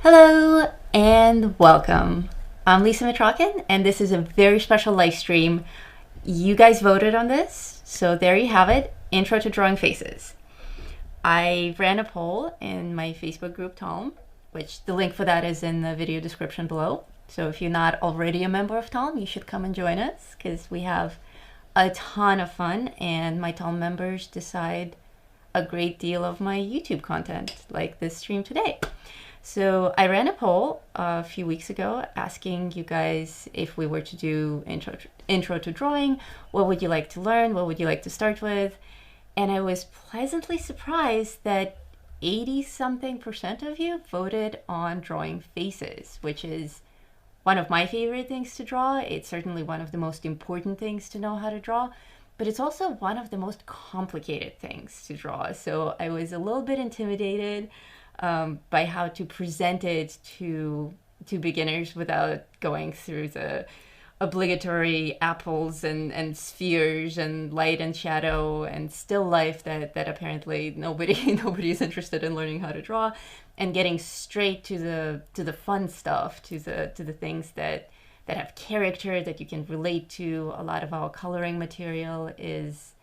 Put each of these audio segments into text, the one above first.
Hello and welcome. I'm Lisa Mitrakin, and this is a very special live stream. You guys voted on this, so there you have it, Intro to Drawing Faces. I ran a poll in my Facebook group, Tom, which the link for that is in the video description below. So if you're not already a member of Tom, you should come and join us because we have a ton of fun, and my Tom members decide a great deal of my YouTube content, like this stream today. So I ran a poll a few weeks ago asking you guys if we were to do intro to drawing, what would you like to learn? What would you like to start with? And I was pleasantly surprised that 80-something% of you voted on drawing faces, which is one of my favorite things to draw. It's certainly one of the most important things to know how to draw, but it's also one of the most complicated things to draw. So I was a little bit intimidated by how to present it to beginners without going through the obligatory apples and spheres and light and shadow and still life that apparently nobody's interested in learning how to draw, and getting straight to the fun stuff, to the things that have character that you can relate to. A lot of our coloring material is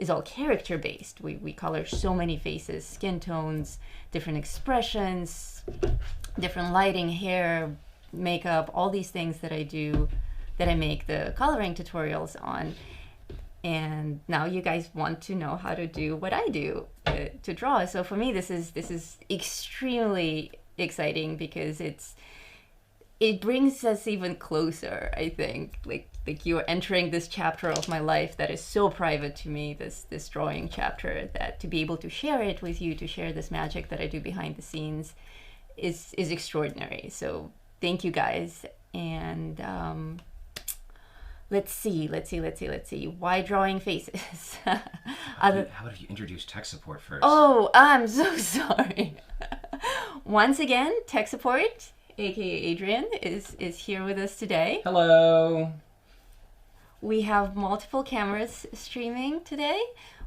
all character based. We color so many faces, skin tones, different expressions, different lighting, hair, makeup, all these things that I do, that I make the coloring tutorials on. And now you guys want to know how to do what I do to draw. So for me, this is extremely exciting because it brings us even closer, I think. Like you're entering this chapter of my life that is so private to me, this drawing chapter, that to be able to share it with you, to share this magic that I do behind the scenes is extraordinary. So thank you guys. And let's see. Why drawing faces? How about you introduce tech support first? Oh, I'm so sorry. Once again, tech support, aka Adrian, is here with us today. Hello. We have multiple cameras streaming today.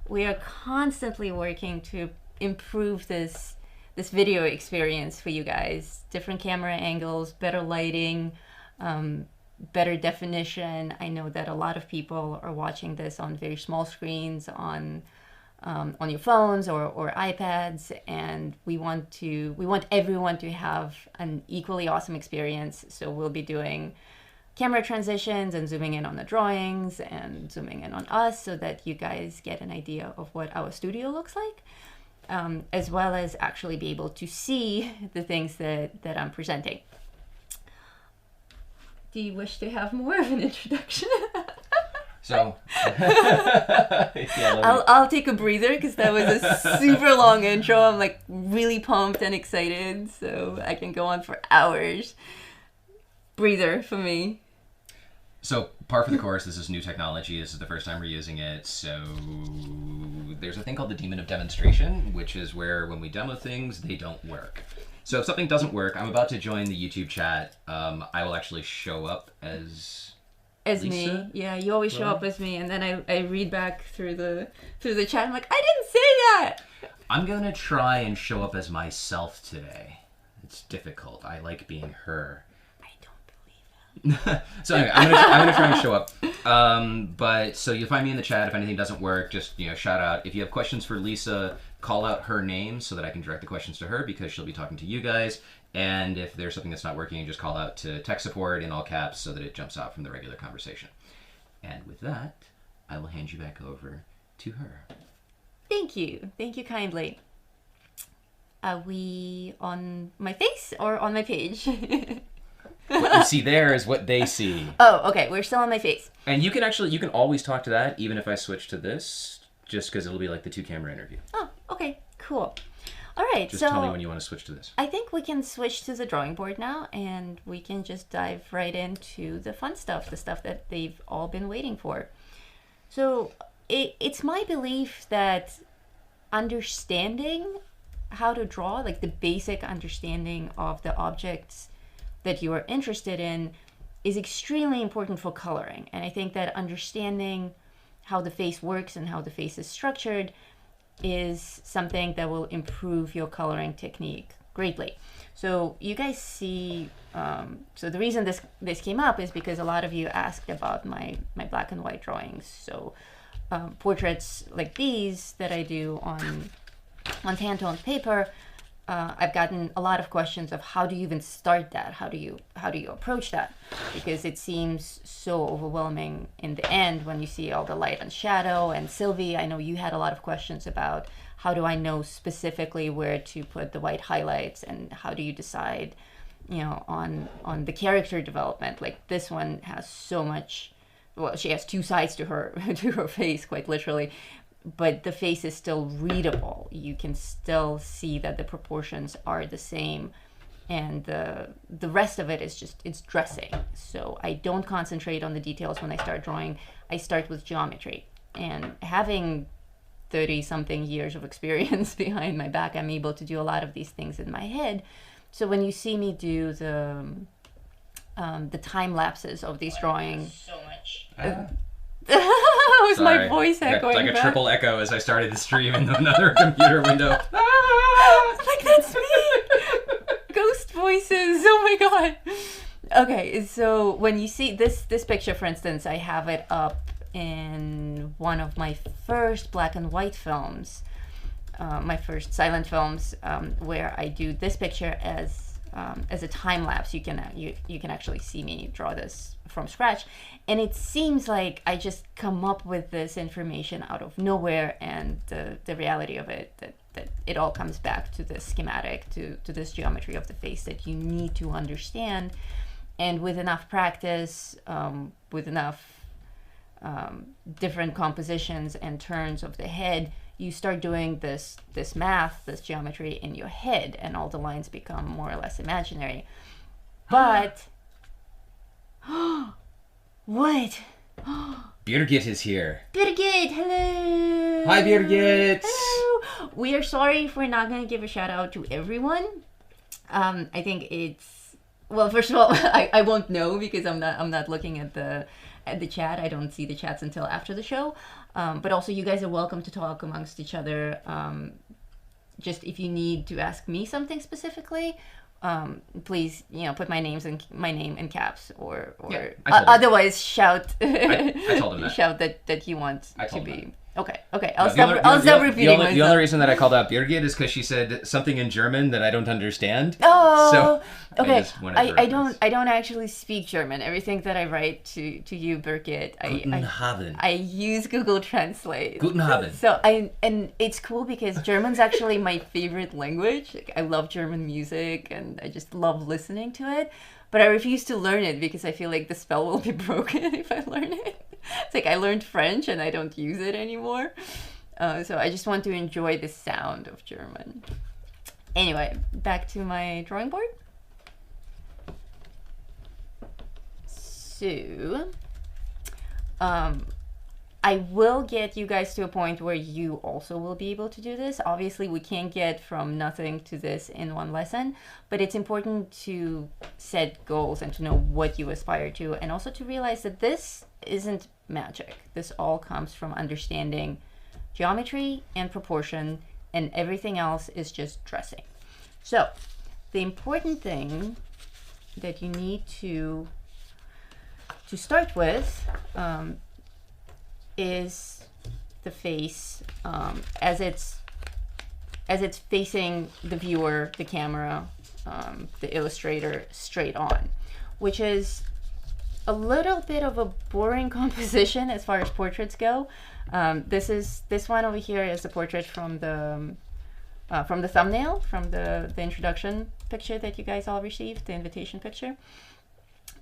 We are constantly working to improve this video experience for you guys. Different camera angles, better lighting, better definition. I know that a lot of people are watching this on very small screens on your phones or iPads, and we want everyone to have an equally awesome experience. So we'll be doing camera transitions and zooming in on the drawings and zooming in on us so that you guys get an idea of what our studio looks like, as well as actually be able to see the things that I'm presenting. Do you wish to have more of an introduction? So, I'll take a breather because that was a super long intro. I'm like really pumped and excited, so I can go on for hours. Breather for me. So, par for the course, this is new technology. This is the first time we're using it. So, there's a thing called the demon of demonstration, which is where when we demo things, they don't work. So if something doesn't work, I'm about to join the YouTube chat. I will actually show up as Lisa? Me. Yeah, you always show up as me, and then I read back through the chat. I'm like, I didn't say that. I'm gonna try and show up as myself today. It's difficult. I like being her. So anyway, I'm gonna try and show up. But so you'll find me in the chat. If anything doesn't work, just shout out. If you have questions for Lisa, call out her name so that I can direct the questions to her because she'll be talking to you guys. And if there's something that's not working, just call out to tech support in all caps so that it jumps out from the regular conversation. And with that, I will hand you back over to her. Thank you kindly. Are we on my face or on my page? What you see there is what they see. Oh, okay. We're still on my face. And you can always talk to that, even if I switch to this, just because it'll be like the 2-camera interview. Oh, okay. Cool. All right. Just tell me when you want to switch to this. I think we can switch to the drawing board now, and we can just dive right into the fun stuff, the stuff that they've all been waiting for. So it's my belief that understanding how to draw, like the basic understanding of the objects that you are interested in, is extremely important for coloring. And I think that understanding how the face works and how the face is structured is something that will improve your coloring technique greatly. So you guys see, so the reason this came up is because a lot of you asked about my black and white drawings. So portraits like these that I do on hand-toned paper, I've gotten a lot of questions of how do you even start that? How do you approach that? Because it seems so overwhelming in the end when you see all the light and shadow. And Sylvie, I know you had a lot of questions about how do I know specifically where to put the white highlights, and how do you decide, on the character development. Like this one has so much. Well, she has two sides to her face, quite literally, but the face is still readable. You can still see that the proportions are the same, and the rest of it is just, it's dressing. So I don't concentrate on the details when I start drawing. I start with geometry, and having 30-something years of experience behind my back, I'm able to do a lot of these things in my head. So when you see me do the time lapses of these drawings, so much. Was my voice echoing? Like a back? triple echo as I started the stream in another computer window. Like, that's me. Ghost voices. Oh my god. Okay, so when you see this picture, for instance, I have it up in one of my first black and white films, my first silent films, where I do this picture as a time lapse. You can actually see me draw this from scratch, and it seems like I just come up with this information out of nowhere, and the reality of it, that it all comes back to this schematic, to this geometry of the face that you need to understand. And with enough practice, with enough different compositions and turns of the head, you start doing this math, this geometry in your head, and all the lines become more or less imaginary. But what? Birgit is here. Birgit, hello. Hi, Birgit. Hello. We are sorry if we're not going to give a shout out to everyone. I think it's, well, first of all, I won't know because I'm not looking at the chat. I don't see the chats until after the show. But also, you guys are welcome to talk amongst each other. Just if you need to ask me something specifically, please, put my name in caps, or Yeah, otherwise shout. I told him that. Shout that you want I to told be. him. Okay. I'll stop repeating myself. The only reason that I called out Birgit is because she said something in German that I don't understand. Oh, so okay. I I don't actually speak German. Everything that I write to you, Birgit, Guten Abend. I use Google Translate. Guten Abend. So and it's cool because German's actually my favorite language. Like, I love German music and I just love listening to it. But I refuse to learn it because I feel like the spell will be broken if I learn it. It's like I learned French and I don't use it anymore. So I just want to enjoy the sound of German. Anyway, back to my drawing board. So, I will get you guys to a point where you also will be able to do this. Obviously, we can't get from nothing to this in one lesson, but it's important to set goals and to know what you aspire to, and also to realize that this isn't magic. This all comes from understanding geometry and proportion, and everything else is just dressing. So, the important thing that you need to start with is the face as it's facing the viewer, the camera, the illustrator straight on, which is a little bit of a boring composition as far as portraits go. This one over here is a portrait from the thumbnail, from the introduction picture that you guys all received, the invitation picture.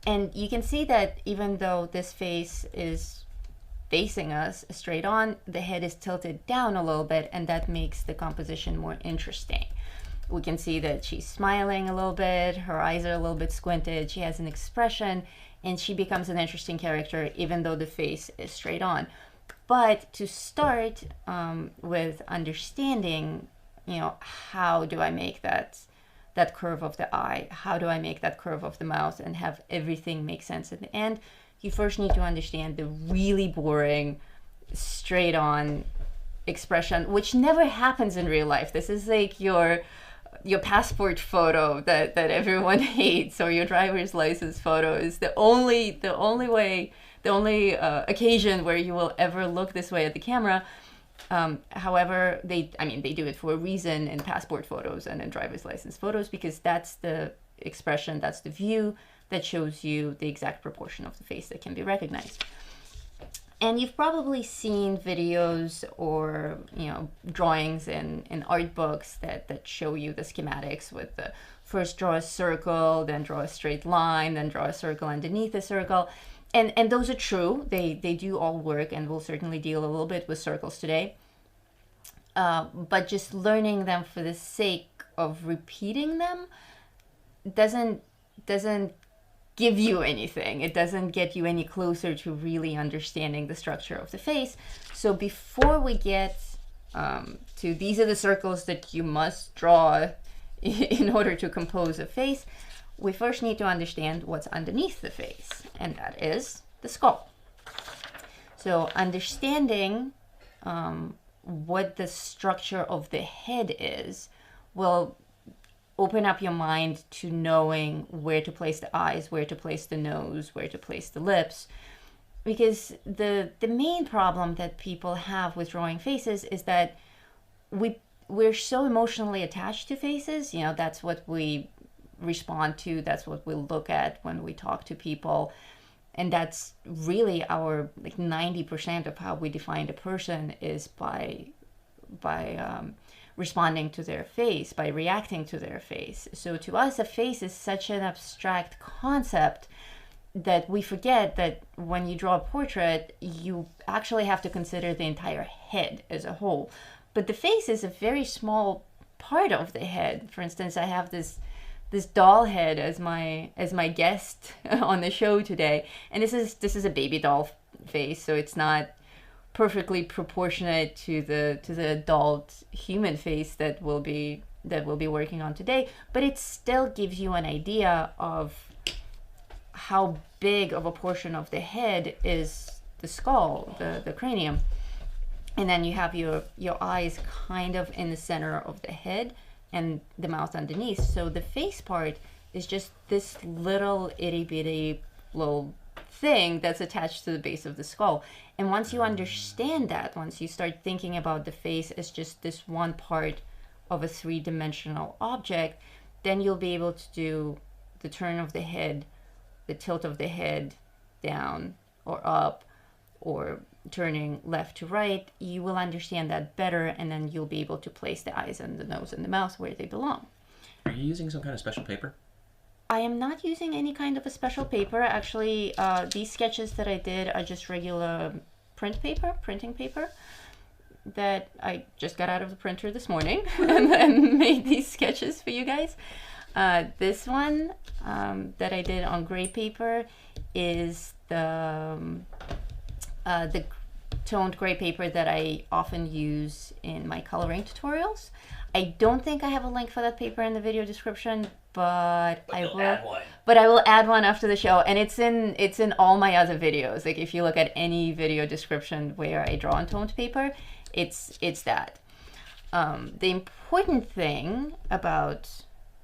And you can see that even though this face is facing us straight on, the head is tilted down a little bit, and that makes the composition more interesting. We can see that she's smiling a little bit, her eyes are a little bit squinted, she has an expression, and she becomes an interesting character even though the face is straight on. But to start with understanding, how do I make that curve of the eye? How do I make that curve of the mouth and have everything make sense at the end? You first need to understand the really boring, straight on expression, which never happens in real life. This is like your your passport photo that everyone hates, or your driver's license photo, is the only occasion where you will ever look this way at the camera. However, they do it for a reason in passport photos and in driver's license photos, because that's the expression, that's the view that shows you the exact proportion of the face that can be recognized. And you've probably seen videos or, drawings in art books that show you the schematics with the first draw a circle, then draw a straight line, then draw a circle underneath a circle. And those are true. They do all work, and we'll certainly deal a little bit with circles today. But just learning them for the sake of repeating them doesn't give you anything. It doesn't get you any closer to really understanding the structure of the face. So before we get to these are the circles that you must draw in order to compose a face, we first need to understand what's underneath the face, and that is the skull. So understanding what the structure of the head is will open up your mind to knowing where to place the eyes, where to place the nose, where to place the lips. Because the main problem that people have with drawing faces is that we're so emotionally attached to faces. That's what we respond to, that's what we look at when we talk to people. And that's really our 90% of how we define a person, is by responding to their face, by reacting to their face. So to us, a face is such an abstract concept that we forget that when you draw a portrait, you actually have to consider the entire head as a whole. But the face is a very small part of the head. For instance, I have this doll head as my guest on the show today, and this is a baby doll face, so it's not perfectly proportionate to the adult human face that we'll be working on today, but it still gives you an idea of how big of a portion of the head is the skull, the cranium. And then you have your eyes kind of in the center of the head and the mouth underneath. So the face part is just this little itty bitty little thing that's attached to the base of the skull. And once you understand that, once you start thinking about the face as just this one part of a three-dimensional object, then you'll be able to do the turn of the head, the tilt of the head down or up, or turning left to right. You will understand that better, and then you'll be able to place the eyes and the nose and the mouth where they belong. Are you using some kind of special paper? I am not using any kind of a special paper. Actually, these sketches that I did are just regular printing paper that I just got out of the printer this morning and made these sketches for you guys. This one that I did on gray paper is the toned gray paper that I often use in my coloring tutorials. I don't think I have a link for that paper in the video description, but I will add one. But I will add one after the show, and it's in all my other videos. Like if you look at any video description where I draw on toned paper, it's that. The important thing about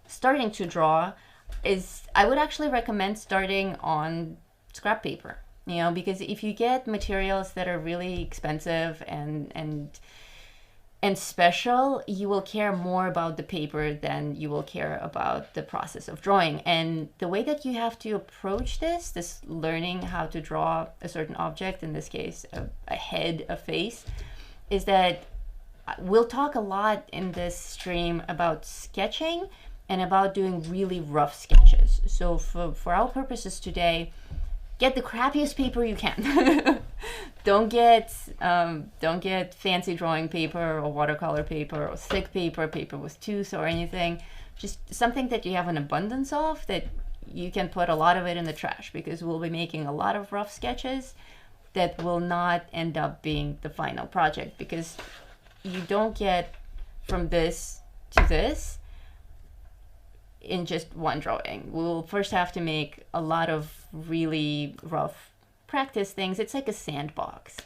starting to draw is I would actually recommend starting on scrap paper. Because if you get materials that are really expensive and special, you will care more about the paper than you will care about the process of drawing. And the way that you have to approach this learning how to draw a certain object, in this case, a head, a face, is that we'll talk a lot in this stream about sketching and about doing really rough sketches. So for our purposes today, get the crappiest paper you can. Don't get fancy drawing paper or watercolor paper or thick paper with tooth or anything. Just something that you have an abundance of, that you can put a lot of it in the trash, because we'll be making a lot of rough sketches that will not end up being the final project, because you don't get from this to this in just one drawing. We'll first have to make a lot of really rough practice things. It's like a sandbox,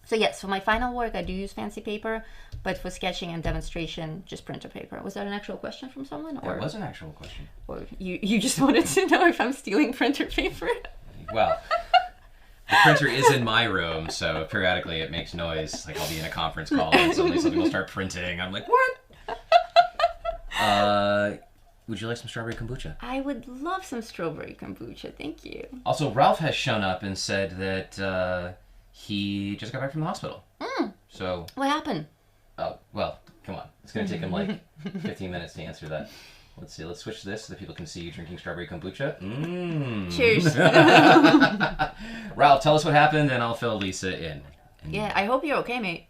So yes, for my final work, I do use fancy paper, but for sketching and demonstration, just printer paper. Was that an actual question from someone? That was an actual question. Or you just wanted to know if I'm stealing printer paper? Well, the printer is in my room, so periodically it makes noise. Like I'll be in a conference call and suddenly something will start printing. I'm like, what? Would you like some strawberry kombucha? I would love some strawberry kombucha. Thank you. Also, Ralph has shown up and said that he just got back from the hospital. So. What happened? Oh, well, come on. It's going to take him like 15 minutes to answer that. Let's see. Let's switch to this so that people can see you drinking strawberry kombucha. Cheers. Ralph, tell us what happened and I'll fill Lisa in. Yeah, I hope you're okay, mate.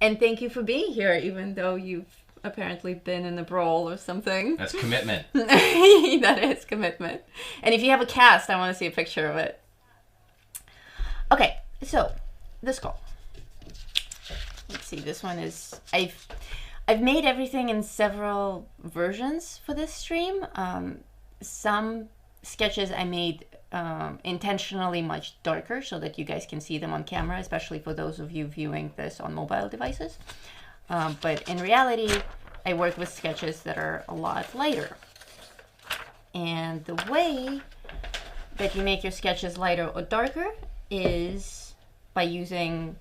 And thank you for being here, even though you've apparently been in a brawl or something. That's commitment. That is commitment. And if you have a cast, I want to see a picture of it. Okay, so the skull. Let's see. This one is I've made everything in several versions for this stream. Some sketches I made intentionally much darker so that you guys can see them on camera, especially for those of you viewing this on mobile devices. But in reality, I work with sketches that are a lot lighter. And the way that you make your sketches lighter or darker is by using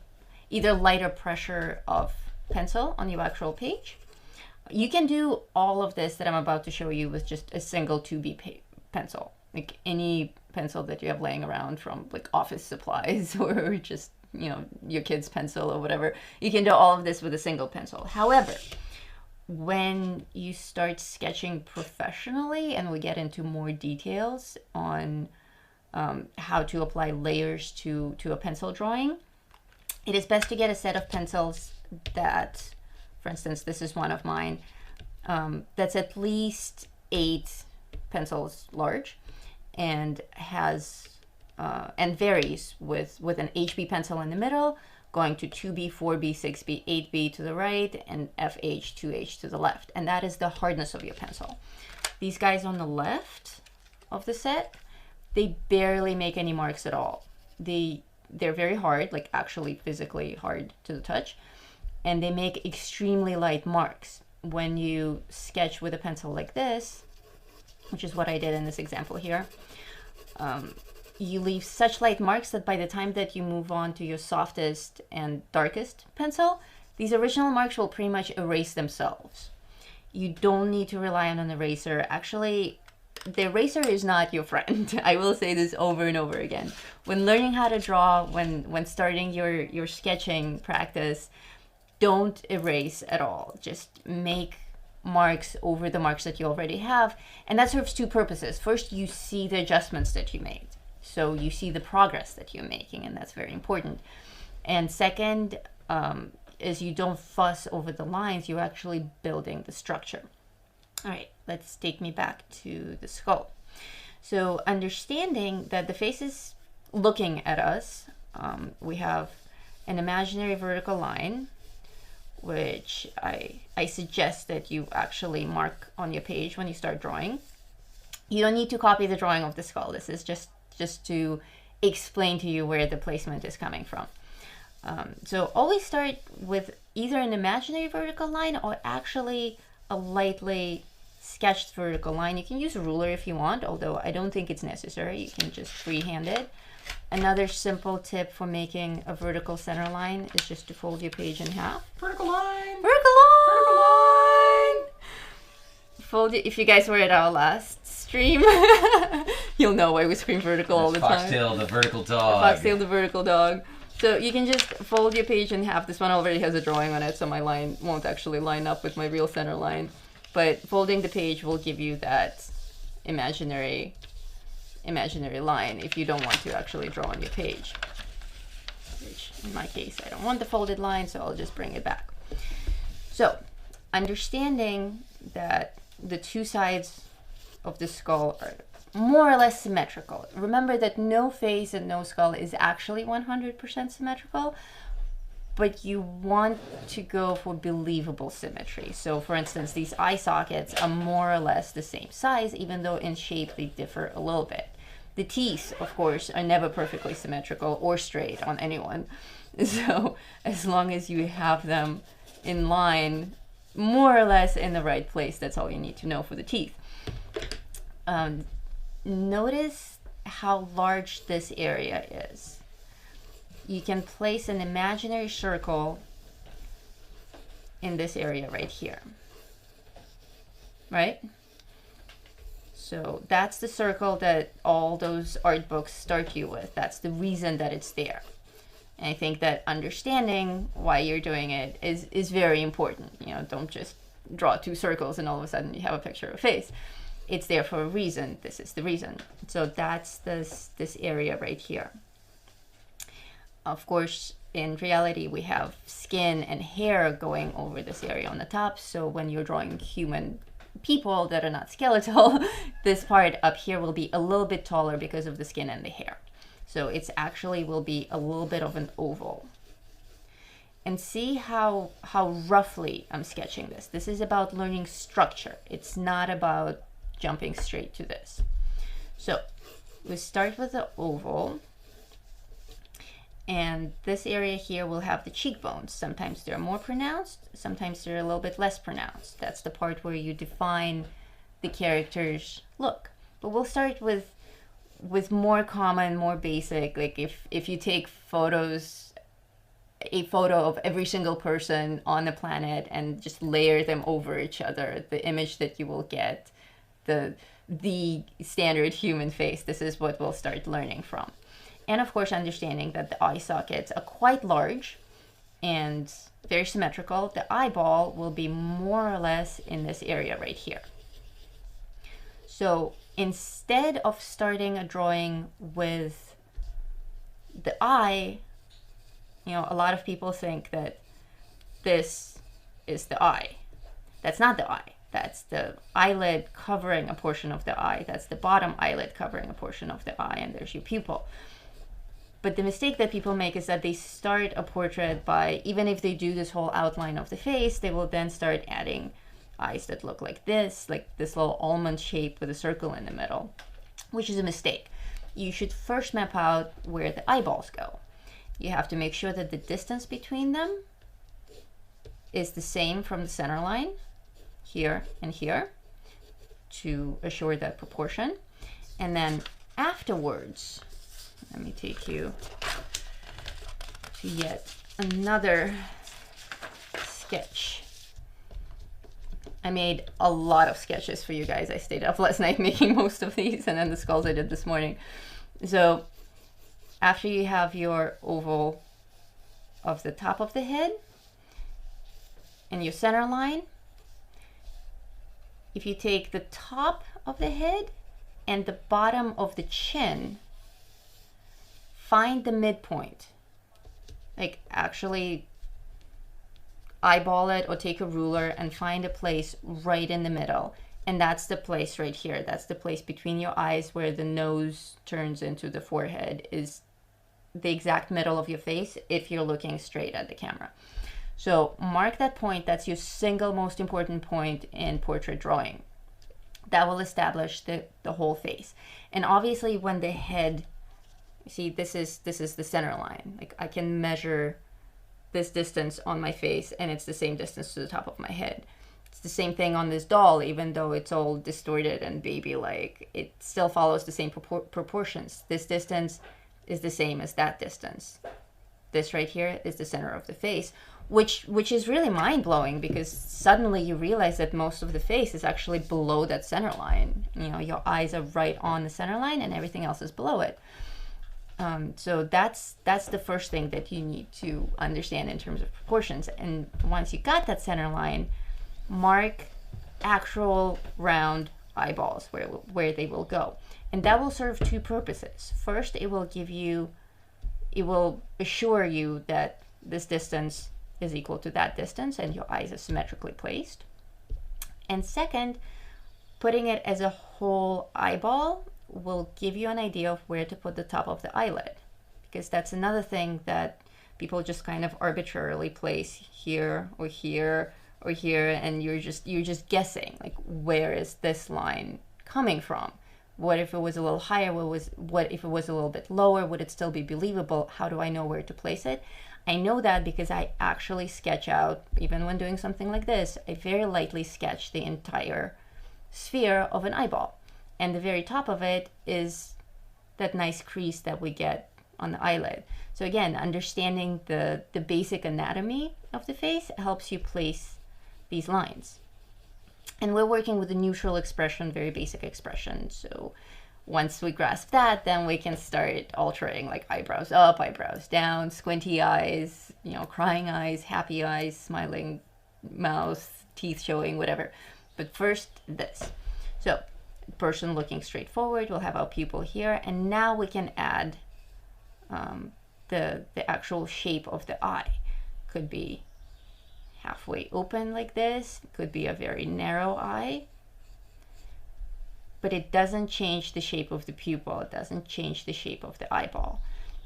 either lighter pressure of pencil on your actual page. You can do all of this that I'm about to show you with just a single 2B pencil. Like any pencil that you have laying around from like office supplies or just, you know, your kid's pencil or whatever. You can do all of this with a single pencil. However, when you start sketching professionally and we get into more details on how to apply layers to a pencil drawing, it is best to get a set of pencils that, for instance, this is one of mine, that's at least 8 pencils large and has and varies with an HB pencil in the middle, going to 2B, 4B, 6B, 8B to the right, and FH, 2H to the left. And that is the hardness of your pencil. These guys on the left of the set, they barely make any marks at all. They're very hard, like actually physically hard to the touch, and they make extremely light marks. When you sketch with a pencil like this, which is what I did in this example here, you leave such light marks that by the time that you move on to your softest and darkest pencil, these original marks will pretty much erase themselves. You don't need to rely on an eraser. Actually, the eraser is not your friend. I will say this over and over again. When learning how to draw, when starting your sketching practice, don't erase at all. Just make marks over the marks that you already have. And that serves two purposes. First, you see the adjustments that you made. So you see the progress that you're making, and that's very important. And second, is you don't fuss over the lines, you're actually building the structure. All right, let's take me back to the skull. So understanding that the face is looking at us, we have an imaginary vertical line, which I suggest that you actually mark on your page when you start drawing. You don't need to copy the drawing of the skull. This is just to explain to you where the placement is coming from. So always start with either an imaginary vertical line or actually a lightly sketched vertical line. You can use a ruler if you want, although I don't think it's necessary. You can just freehand it. Another simple tip for making a vertical center line is just to fold your page in half. Vertical line! Vertical line! Vertical line! Fold it. If you guys were at our last stream, you'll know why we scream vertical all the time. Foxtail, the vertical dog. Foxtail, the vertical dog. So you can just fold your page in half. This one already has a drawing on it, so my line won't actually line up with my real center line. But folding the page will give you that imaginary line if you don't want to actually draw on your page. Which, in my case, I don't want the folded line, so I'll just bring it back. So, understanding that the two sides of the skull are more or less symmetrical. Remember that no face and no skull is actually 100% symmetrical, but you want to go for believable symmetry. So for instance, these eye sockets are more or less the same size, even though in shape they differ a little bit. The teeth, of course, are never perfectly symmetrical or straight on anyone. So as long as you have them in line, more or less in the right place, that's all you need to know for the teeth. Notice how large this area is. You can place an imaginary circle in this area right here, right? So that's the circle that all those art books start you with. That's the reason that it's there. And I think that understanding why you're doing it is very important. You know, don't just draw two circles and all of a sudden you have a picture of a face. It's there for a reason. This is the reason. So that's this area right here. Of course, in reality, we have skin and hair going over this area on the top. So when you're drawing human people that are not skeletal, this part up here will be a little bit taller because of the skin and the hair. So it's actually will be a little bit of an oval. And see how roughly I'm sketching this. This is about learning structure. It's not about jumping straight to this. So we start with the oval. And this area here will have the cheekbones. Sometimes they're more pronounced, sometimes they're a little bit less pronounced. That's the part where you define the character's look. But we'll start with more common, more basic. Like if you take a photo of every single person on the planet and just layer them over each other, the image that you will get, the standard human face, this is what we'll start learning from. And of course, understanding that the eye sockets are quite large and very symmetrical. The eyeball will be more or less in this area right here. So instead of starting a drawing with the eye, you know, a lot of people think that this is the eye. That's not the eye. That's the eyelid covering a portion of the eye. That's the bottom eyelid covering a portion of the eye, and there's your pupil. But the mistake that people make is that they start a portrait by, even if they do this whole outline of the face, they will then start adding eyes that look like this little almond shape with a circle in the middle, which is a mistake. You should first map out where the eyeballs go. You have to make sure that the distance between them is the same from the center line, here and here, to assure that proportion. And then afterwards, let me take you to yet another sketch. I made a lot of sketches for you guys. I stayed up last night making most of these, and then the skulls I did this morning. So after you have your oval of the top of the head and your center line, if you take the top of the head and the bottom of the chin, find the midpoint. Like actually eyeball it or take a ruler and find a place right in the middle. And that's the place right here. That's the place between your eyes where the nose turns into the forehead, is the exact middle of your face if you're looking straight at the camera. So mark that point. That's your single most important point in portrait drawing. That will establish the whole face. And obviously when the head, see, this is the center line. Like I can measure this distance on my face and it's the same distance to the top of my head. It's the same thing on this doll, even though it's all distorted and baby-like, it still follows the same proportions. This distance is the same as that distance. This right here is the center of the face, which is really mind-blowing, because suddenly you realize that most of the face is actually below that center line. You know, your eyes are right on the center line and everything else is below it. So that's the first thing that you need to understand in terms of proportions. And once you got that center line, mark actual round eyeballs where they will go. And that will serve two purposes. First, it will assure you that this distance is equal to that distance and your eyes are symmetrically placed. And second, putting it as a whole eyeball will give you an idea of where to put the top of the eyelid, because that's another thing that people just kind of arbitrarily place here or here or here, and you're just guessing, like, where is this line coming from? What if it was a little higher? What if it was a little bit lower? Would it still be believable? How do I know where to place it? I know that because I actually sketch out, even when doing something like this, I very lightly sketch the entire sphere of an eyeball. And the very top of it is that nice crease that we get on the eyelid. So again, understanding the basic anatomy of the face helps you place these lines. And we're working with a neutral expression, very basic expression. So once we grasp that, then we can start altering, like eyebrows up, eyebrows down, squinty eyes, crying eyes, happy eyes, smiling mouth, teeth showing, whatever. But first, this. So person looking straight forward, we'll have our pupil here, and now we can add the actual shape of the eye. Could be halfway open like this, could be a very narrow eye, but it doesn't change the shape of the pupil, it doesn't change the shape of the eyeball.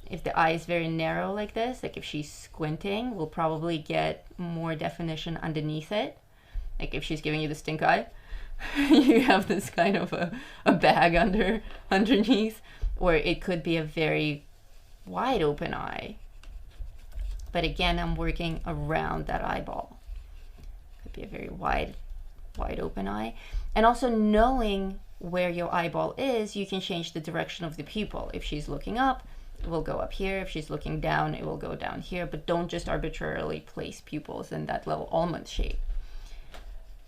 If the eye is very narrow like this, like if she's squinting, we'll probably get more definition underneath it. Like if she's giving you the stink eye, you have this kind of a bag underneath, or it could be a very wide open eye. But again, I'm working around that eyeball. Could be a very wide open eye. And also knowing where your eyeball is, you can change the direction of the pupil. If she's looking up, it will go up here. If she's looking down, it will go down here. But don't just arbitrarily place pupils in that little almond shape.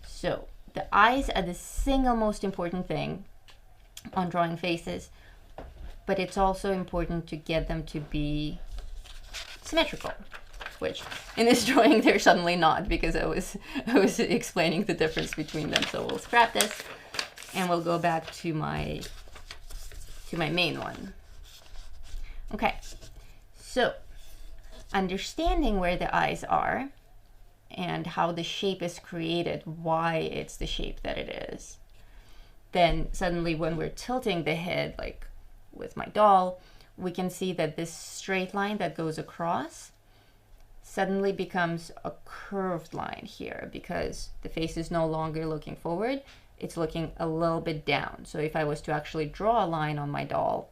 So the eyes are the single most important thing on drawing faces, but it's also important to get them to be symmetrical, which in this drawing they're suddenly not, because I was explaining the difference between them. So we'll scrap this and we'll go back to my main one. Okay, so understanding where the eyes are and how the shape is created, why it's the shape that it is, then suddenly when we're tilting the head, like with my doll, we can see that this straight line that goes across suddenly becomes a curved line here, because the face is no longer looking forward, it's looking a little bit down. So if I was to actually draw a line on my doll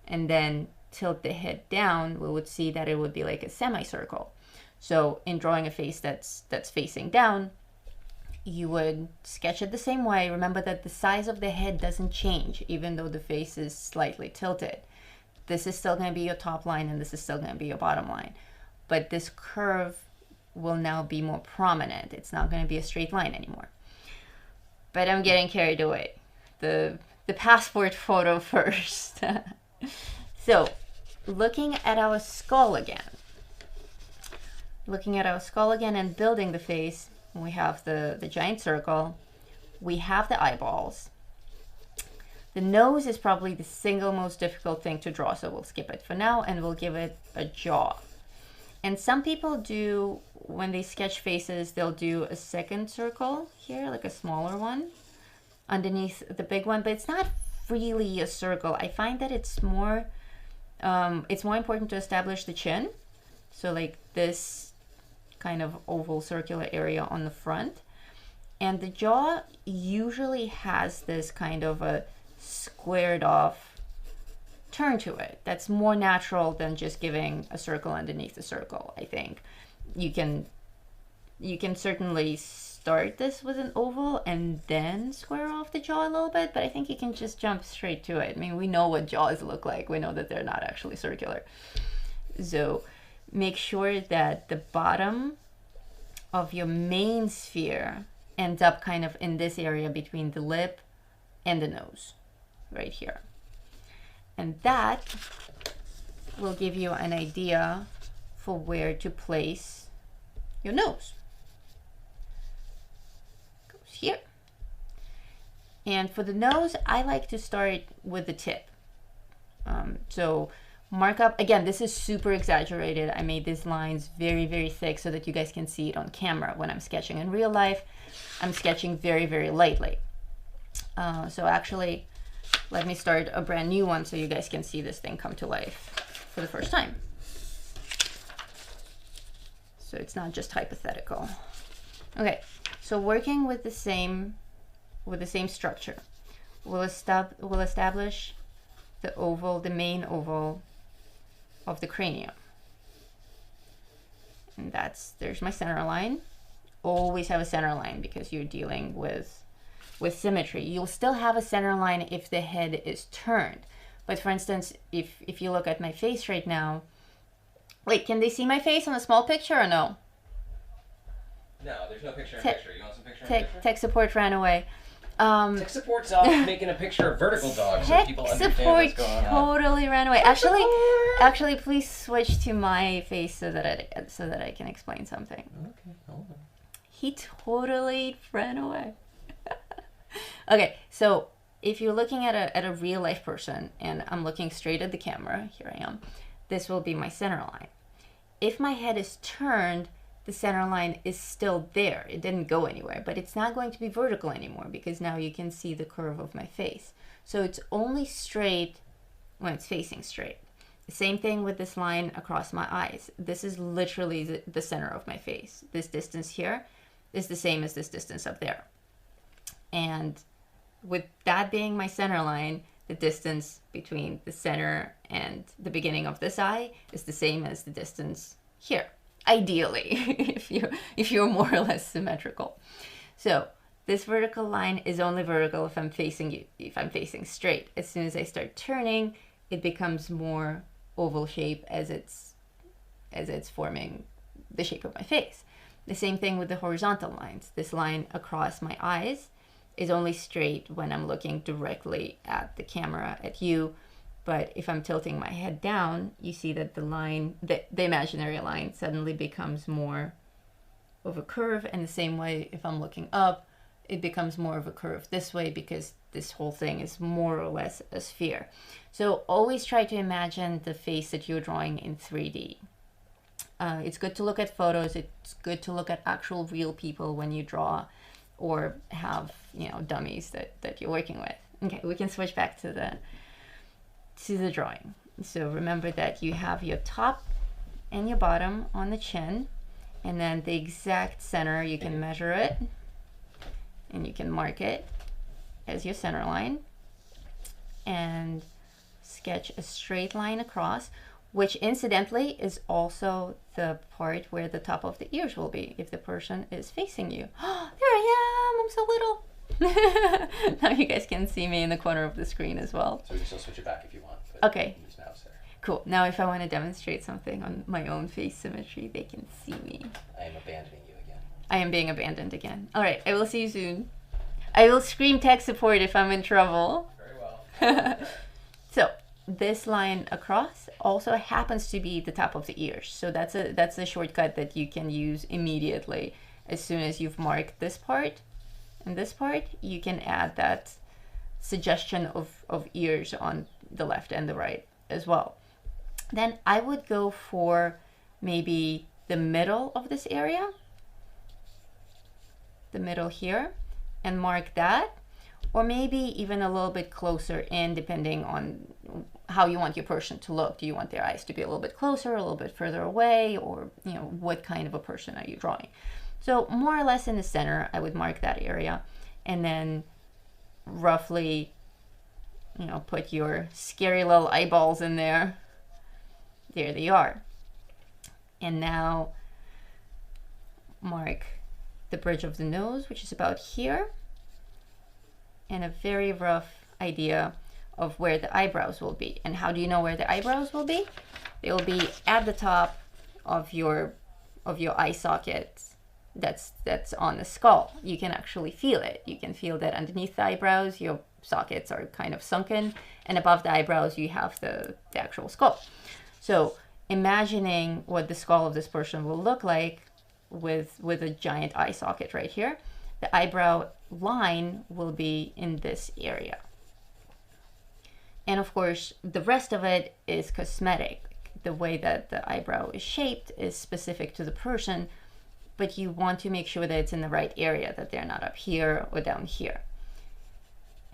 and then tilt the head down, we would see that it would be like a semicircle. So in drawing a face that's facing down, you would sketch it the same way. Remember that the size of the head doesn't change, even though the face is slightly tilted. This is still going to be your top line, and this is still going to be your bottom line. But this curve will now be more prominent. It's not going to be a straight line anymore. But I'm getting carried away. The passport photo first. So, looking at our skull again. Looking at our skull again and building the face, we have the giant circle. We have the eyeballs. The nose is probably the single most difficult thing to draw, so we'll skip it for now and we'll give it a jaw. And some people do, when they sketch faces, they'll do a second circle here, like a smaller one, underneath the big one, but it's not really a circle. I find that it's more important to establish the chin. So like this kind of oval circular area on the front. And the jaw usually has this kind of a squared off turn to it. That's more natural than just giving a circle underneath the circle, I think. You can certainly start this with an oval and then square off the jaw a little bit, but I think you can just jump straight to it. I mean, we know what jaws look like. We know that they're not actually circular. So make sure that the bottom of your main sphere ends up kind of in this area between the lip and the nose, right here. And that will give you an idea for where to place your nose. Goes here. And for the nose, I like to start with the tip. So mark up, again, this is super exaggerated. I made these lines very, very thick so that you guys can see it on camera. When I'm sketching in real life, I'm sketching very, very lightly. So actually, let me start a brand new one so you guys can see this thing come to life for the first time. So it's not just hypothetical. Okay, so working with the same structure, will establish the oval, the main oval of the cranium. And there's my center line. Always have a center line because you're dealing with symmetry. You'll still have a center line if the head is turned. But for instance, if you look at my face right now, wait, can they see my face on a small picture or no? No, there's no picture in picture. You want some picture in picture? Tech support ran away. Tech support's off making a picture of vertical dogs so people understand what's going on. Totally ran away. Actually, please switch to my face so that I can explain something. Okay, hold on. He totally ran away. Okay, so if you're looking at a real life person and I'm looking straight at the camera, here I am, this will be my center line. If my head is turned, the center line is still there. It didn't go anywhere, but it's not going to be vertical anymore because now you can see the curve of my face. So it's only straight when it's facing straight. Same thing with this line across my eyes. This is literally the center of my face. This distance here is the same as this distance up there. And with that being my center line, the distance between the center and the beginning of this eye is the same as the distance here. Ideally, if you're more or less symmetrical. So this vertical line is only vertical if I'm facing straight. As soon as I start turning, it becomes more oval shape as it's forming the shape of my face. The same thing with the horizontal lines. This line across my eyes is only straight when I'm looking directly at the camera, at you. But if I'm tilting my head down, you see that the line, the imaginary line, suddenly becomes more of a curve. And the same way, if I'm looking up, it becomes more of a curve this way because this whole thing is more or less a sphere. So always try to imagine the face that you're drawing in 3D. It's good to look at photos. It's good to look at actual real people when you draw or have, dummies that you're working with. Okay, we can switch back to the drawing. So remember that you have your top and your bottom on the chin, and then the exact center, you can measure it and you can mark it as your center line and sketch a straight line across, which incidentally is also the part where the top of the ears will be if the person is facing you. Oh, there I am, I'm so little. Now you guys can see me in the corner of the screen as well. So we can still switch it back if you want. Okay. Use mouse there. Cool. Now if I want to demonstrate something on my own face symmetry, they can see me. I am abandoning you again. I am being abandoned again. All right, I will see you soon. I will scream tech support if I'm in trouble. Very well. So this line across also happens to be the top of the ears. So that's a shortcut that you can use immediately. As soon as you've marked this part and this part, you can add that suggestion of ears on the left and the right as well. Then I would go for maybe the middle of this area, the middle here, and mark that, or maybe even a little bit closer in, depending on how you want your person to look. Do you want their eyes to be a little bit closer, a little bit further away, or what kind of a person are you drawing? So more or less in the center, I would mark that area, and then roughly put your scary little eyeballs in there. There they are. And now mark the bridge of the nose, which is about here, and a very rough idea of where the eyebrows will be. And how do you know where the eyebrows will be? They will be at the top of your eye socket that's on the skull. You can actually feel it. You can feel that underneath the eyebrows, your sockets are kind of sunken, and above the eyebrows you have the actual skull. So imagining what the skull of this person will look like with a giant eye socket right here, the eyebrow line will be in this area. And of course, the rest of it is cosmetic. The way that the eyebrow is shaped is specific to the person, but you want to make sure that it's in the right area, that they're not up here or down here.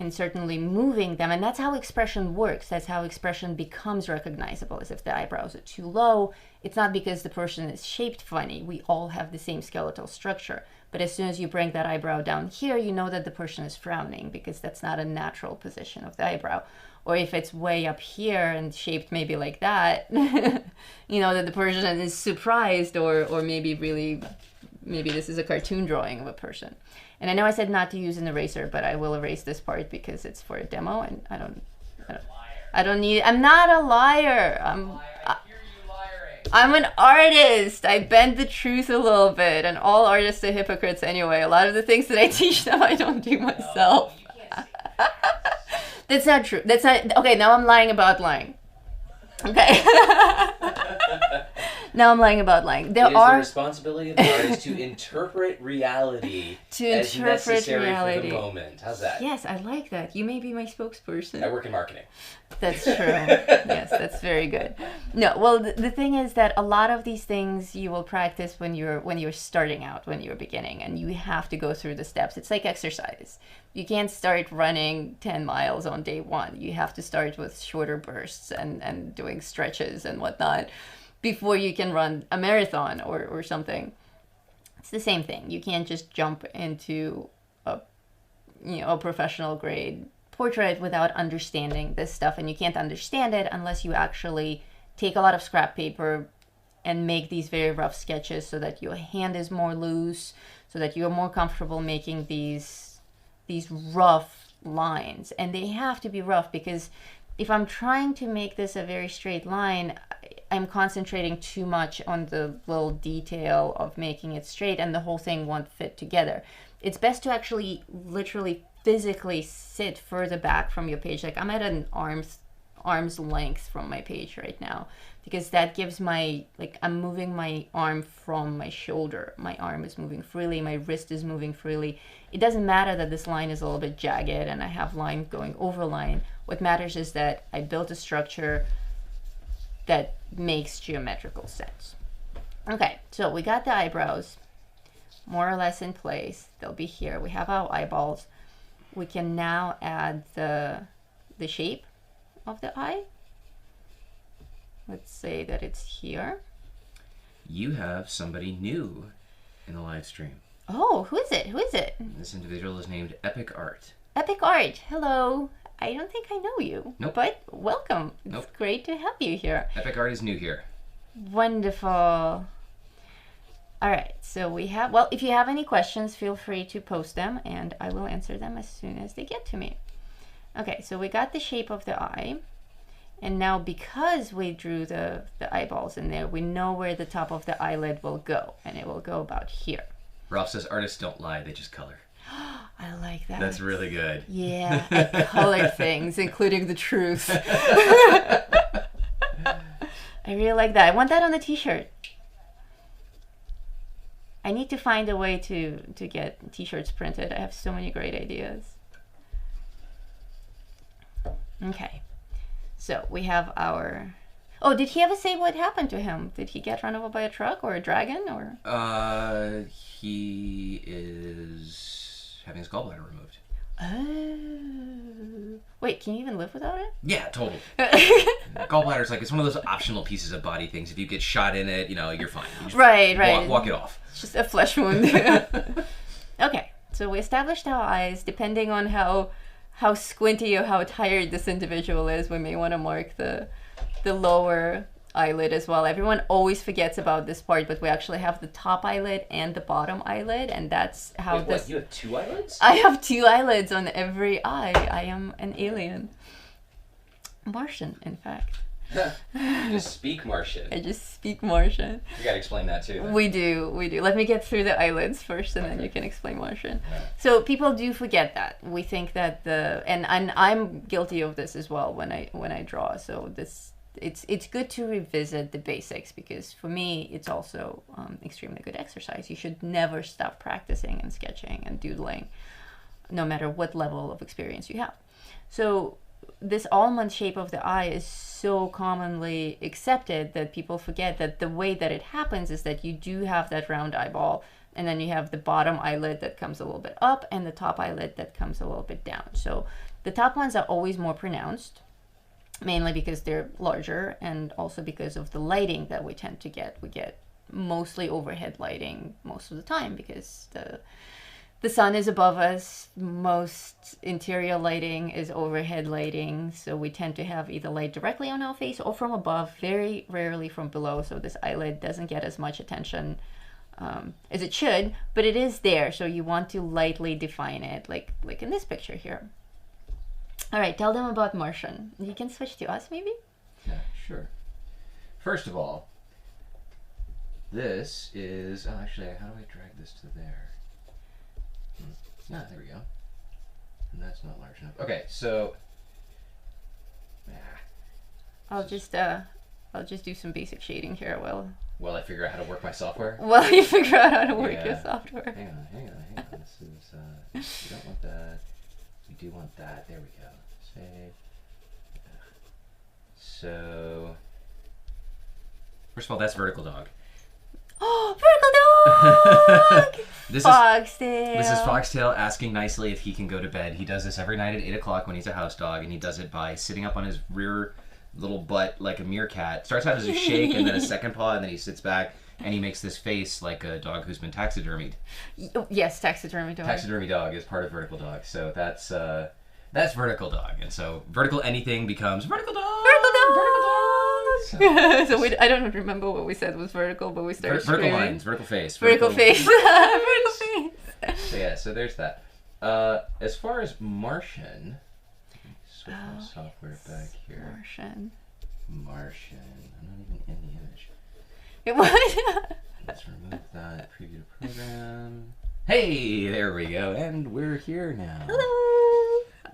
and certainly moving them. And that's how expression works. That's how expression becomes recognizable, is if the eyebrows are too low. It's not because the person is shaped funny. We all have the same skeletal structure. But as soon as you bring that eyebrow down here, you know that the person is frowning, because that's not a natural position of the eyebrow. Or if it's way up here and shaped maybe like that, you know that the person is surprised, or maybe this is a cartoon drawing of a person. And I know I said not to use an eraser, but I will erase this part because it's for a demo, and I don't need. I'm not a liar. I'm an artist. I bend the truth a little bit, and all artists are hypocrites anyway. A lot of the things that I teach them, I don't do myself. That's not true. That's not okay. Now I'm lying about lying. Okay. Now I'm lying about lying. There are the responsibility of the artist to interpret reality as necessary for the moment. How's that? Yes, I like that. You may be my spokesperson. I work in marketing. That's true. Yes, that's very good. No, well, the thing is that a lot of these things you will practice when you're starting out, when you're beginning, and you have to go through the steps. It's like exercise. You can't start running 10 miles on day one. You have to start with shorter bursts and doing stretches and whatnot before you can run a marathon or something. It's the same thing. You can't just jump into a professional grade portrait without understanding this stuff, and you can't understand it unless you actually take a lot of scrap paper and make these very rough sketches so that your hand is more loose, so that you're more comfortable making these rough lines. And they have to be rough, because if I'm trying to make this a very straight line, I'm concentrating too much on the little detail of making it straight, and the whole thing won't fit together. It's best to actually literally physically sit further back from your page. Like, I'm at an arm's length from my page right now, because that gives I'm moving my arm from my shoulder. My arm is moving freely, my wrist is moving freely. It doesn't matter that this line is a little bit jagged and I have line going over line. What matters is that I built a structure that makes geometrical sense. Okay, so we got the eyebrows more or less in place. They'll be here. We have our eyeballs. We can now add the shape of the eye. Let's say that it's here. You have somebody new in the live stream. Oh, who is it? Who is it? This individual is named Epic Art. Epic Art. Hello. I don't think I know you. Nope. But welcome. It's great to have you here. Epic Art is new here. Wonderful. All right, so we have, well, if you have any questions, feel free to post them and I will answer them as soon as they get to me. Okay, so we got the shape of the eye. And now, because we drew the eyeballs in there, we know where the top of the eyelid will go. And it will go about here. Ralph says artists don't lie, they just color. I like that. That's really good. Yeah, I color things, including the truth. I really like that. I want that on a t-shirt. I need to find a way to get t-shirts printed. I have so many great ideas. Okay. So we have our... Oh, did he ever say what happened to him? Did he get run over by a truck or a dragon or? He is having his gallbladder removed. Oh. Wait, can you even live without it? Yeah, totally. Gallbladder's like, it's one of those optional pieces of body things. If you get shot in it, you're fine. You just right. Walk it off. It's just a flesh wound. Okay, so we established our eyes. Depending on how squinty or how tired this individual is, we may want to mark the lower eyelid as well. Everyone always forgets about this part, but we actually have the top eyelid and the bottom eyelid, and that's how Wait, this... What, you have two eyelids? I have two eyelids on every eye. I am an alien. Martian, in fact. You just speak Martian. I just speak Martian. You gotta explain that too. We do. Let me get through the eyelids first, and then you can explain Martian. Yeah. So people do forget that. We think that and I'm guilty of this as well when I draw. So it's good to revisit the basics, because for me it's also extremely good exercise. You should never stop practicing and sketching and doodling, no matter what level of experience you have. So this almond shape of the eye is so commonly accepted that people forget that the way that it happens is that you do have that round eyeball, and then you have the bottom eyelid that comes a little bit up and the top eyelid that comes a little bit down. So The top ones are always more pronounced, mainly because they're larger and also because of the lighting that we tend to get. We get mostly overhead lighting most of the time because the sun is above us. Most interior lighting is overhead lighting, so we tend to have either light directly on our face or from above, very rarely from below, so this eyelid doesn't get as much attention as it should, but it is there, so you want to lightly define it, like in this picture here. All right, tell them about Martian. You can switch to us, maybe? Yeah, sure. First of all, this is... Oh, actually, how do I drag this to there? Yeah, there we go. And that's not large enough. Okay, so... I'll just do some basic shading here while I figure out how to work my software. While you figure out how to work your software. Hang on. This is, we don't want that. We do want that. There we go. Save. So, first of all, that's Vertical Dog. Oh, Vertical Dog! Foxtail. This is Foxtail asking nicely if he can go to bed. He does this every night at 8 o'clock when he's a house dog, and he does it by sitting up on his rear little butt like a meerkat. Starts out as a shake and then a second paw, and then he sits back and he makes this face like a dog who's been taxidermied. Yes, taxidermy dog. Taxidermy dog is part of Vertical Dog. So that's Vertical Dog. And so vertical anything becomes Vertical Dog! Vertical Dog! Vertical Dog! So I don't remember what we said was vertical, but we started vertical screaming. lines, vertical face. Vertical face. Vertical face. So yeah, so there's that. As far as Martian, switch my software back here. Martian. I'm not even in the image. It was. Let's remove that. Preview the program. Hey, there we go, and we're here now. Hello.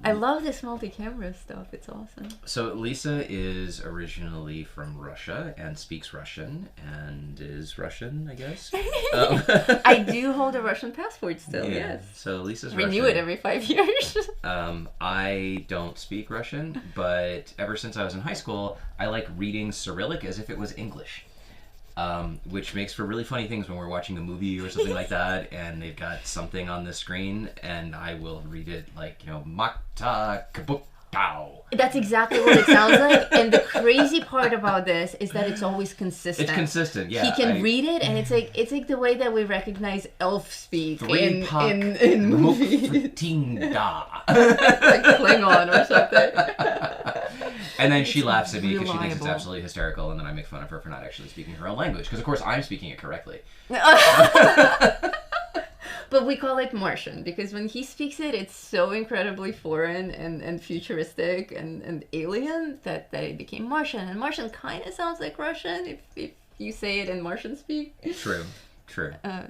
I love this multi-camera stuff. It's awesome. So Lisa is originally from Russia and speaks Russian and is Russian, I guess. I do hold a Russian passport still, yes. So Lisa's Renew Russian. it every 5 years. I don't speak Russian, but ever since I was in high school, I like reading Cyrillic as if it was English. Which makes for really funny things when we're watching a movie or something like that, and they've got something on the screen, and I will read it like, Makta Kabuk Pow. That's exactly what it sounds like, and the crazy part about this is that it's always consistent. It's consistent, yeah. He can read it, and it's like the way that we recognize elf speak in movies. Like Klingon or something. And then she laughs at me because she thinks it's absolutely hysterical, and then I make fun of her for not actually speaking her own language, because of course I'm speaking it correctly. But we call it Martian, because when he speaks it, it's so incredibly foreign and futuristic and alien that it became Martian. And Martian kind of sounds like Russian if you say it in Martian speak. True.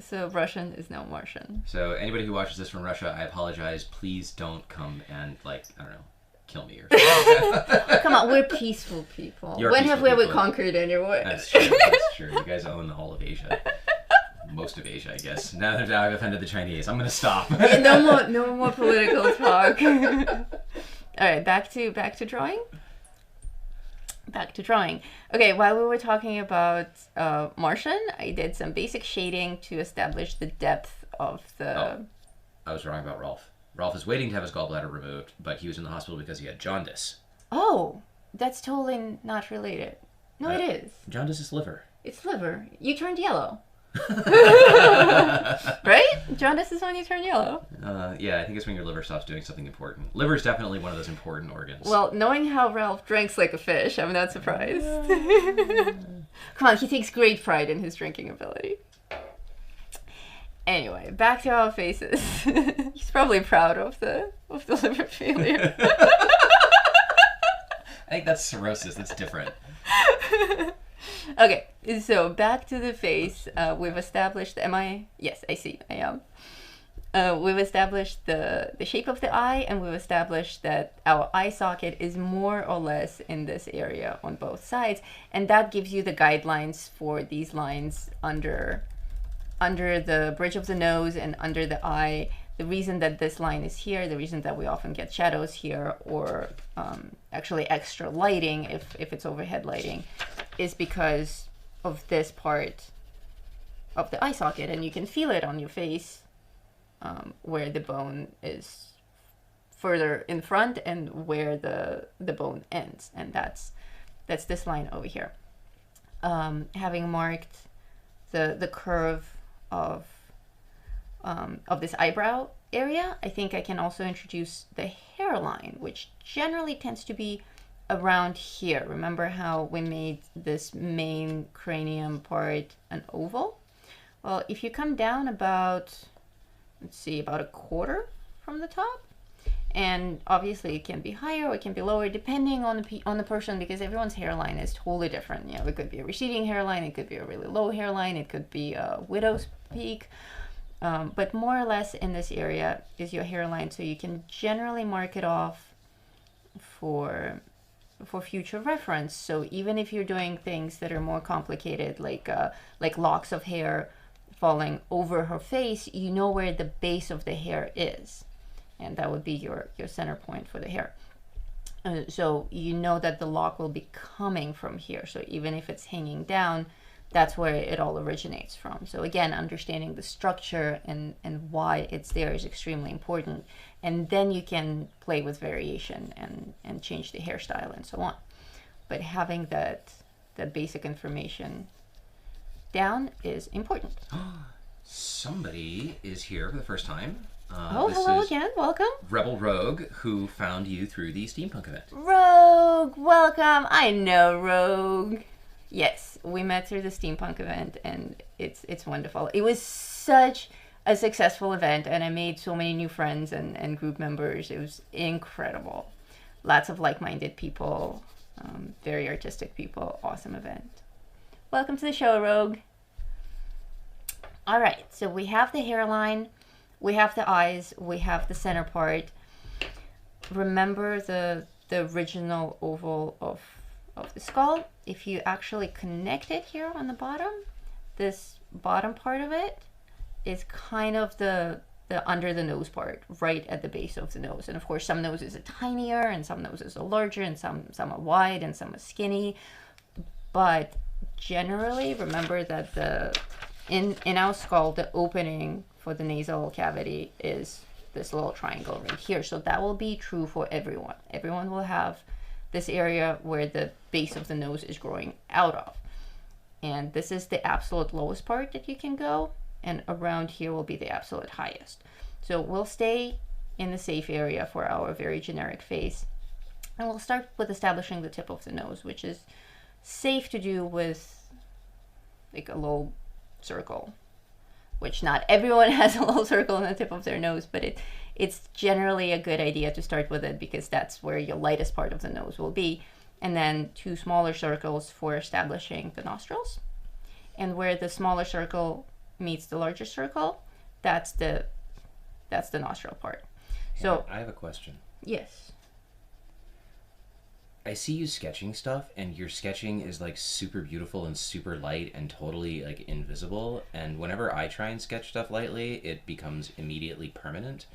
So Russian is now Martian. So anybody who watches this from Russia, I apologize. Please don't come and, I don't know, kill me or something. Come on, we're peaceful people. When have we ever conquered anyone? That's true. You guys own all of Asia. Most of Asia, I guess. Now that I've offended the Chinese, I'm gonna stop. No more political talk. All right, back to drawing. Back to drawing. Okay, while we were talking about Martian, I did some basic shading to establish the depth of the... Oh, I was wrong about Rolf. Rolf is waiting to have his gallbladder removed, but he was in the hospital because he had jaundice. Oh, that's totally not related. No, it is. Jaundice is liver. It's liver. You turned yellow. Right? Jaundice is when you turn yellow. Yeah, I think it's when your liver stops doing something important. Liver is definitely one of those important organs. Well, knowing how Ralph drinks like a fish, I'm not surprised. Come on, he takes great pride in his drinking ability. Anyway, back to our faces. He's probably proud of the liver failure. I think that's cirrhosis. That's different. Okay, so back to the face. We've established. Yes, I see. I am. We've established the shape of the eye, and we've established that our eye socket is more or less in this area on both sides, and that gives you the guidelines for these lines under the bridge of the nose and under the eye. The reason that this line is here, the reason that we often get shadows here, or actually extra lighting if it's overhead lighting, is because of this part of the eye socket, and you can feel it on your face where the bone is further in front and where the bone ends, and that's this line over here. Having marked the curve of this eyebrow area, I think I can also introduce the hairline, which generally tends to be around here. Remember how we made this main cranium part an oval? Well, if you come down about, let's see, about a quarter from the top, and obviously it can be higher or it can be lower depending on the person, because everyone's hairline is totally different. You know, it could be a receding hairline, it could be a really low hairline, it could be a widow's peak. But more or less in this area is your hairline, so you can generally mark it off for future reference. So even if you're doing things that are more complicated, like locks of hair falling over her face, you know where the base of the hair is, and that would be your center point for the hair. So you know that the lock will be coming from here. So even if it's hanging down, that's where it all originates from. So again, understanding the structure and why it's there is extremely important. And then you can play with variation and change the hairstyle and so on. But having the basic information down is important. Somebody is here for the first time. Hello again. Welcome. Rebel Rogue, who found you through the steampunk event. Rogue, welcome. I know Rogue. Yes, we met through the steampunk event, and it's wonderful. It was such a successful event, and I made so many new friends and group members. It was incredible. Lots of like-minded people, very artistic people. Awesome event. Welcome to the show, Rogue. All right, so we have the hairline, we have the eyes, we have the center part. Remember the original oval of the skull. If you actually connect it here on the bottom, this bottom part of it is kind of the under the nose part, right at the base of the nose. And of course, some noses are tinier and some noses are larger, and some are wide and some are skinny. But generally, remember that in our skull, the opening for the nasal cavity is this little triangle right here. So that will be true for everyone. Everyone will have this area where the base of the nose is growing out of. And this is the absolute lowest part that you can go, and around here will be the absolute highest. So we'll stay in the safe area for our very generic face. And we'll start with establishing the tip of the nose, which is safe to do with like a little circle, which not everyone has a little circle on the tip of their nose, but it's generally a good idea to start with it because that's where your lightest part of the nose will be. And then 2 smaller circles for establishing the nostrils. And where the smaller circle meets the larger circle, that's the nostril part. So I have a question. Yes. I see you sketching stuff, and your sketching is like super beautiful and super light and totally like invisible. And whenever I try and sketch stuff lightly, it becomes immediately permanent.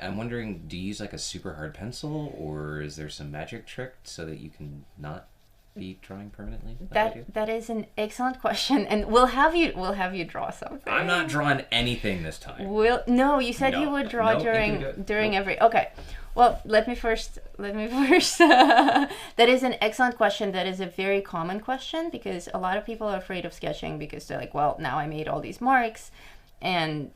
I'm wondering, do you use like a super hard pencil, or is there some magic trick so that you can not be drawing permanently? That is an excellent question, and we'll have you draw something. I'm not drawing anything this time. No, you said you would draw during every. Okay. Well, let me first. That is an excellent question. That is a very common question because a lot of people are afraid of sketching because they're like, well, now I made all these marks, and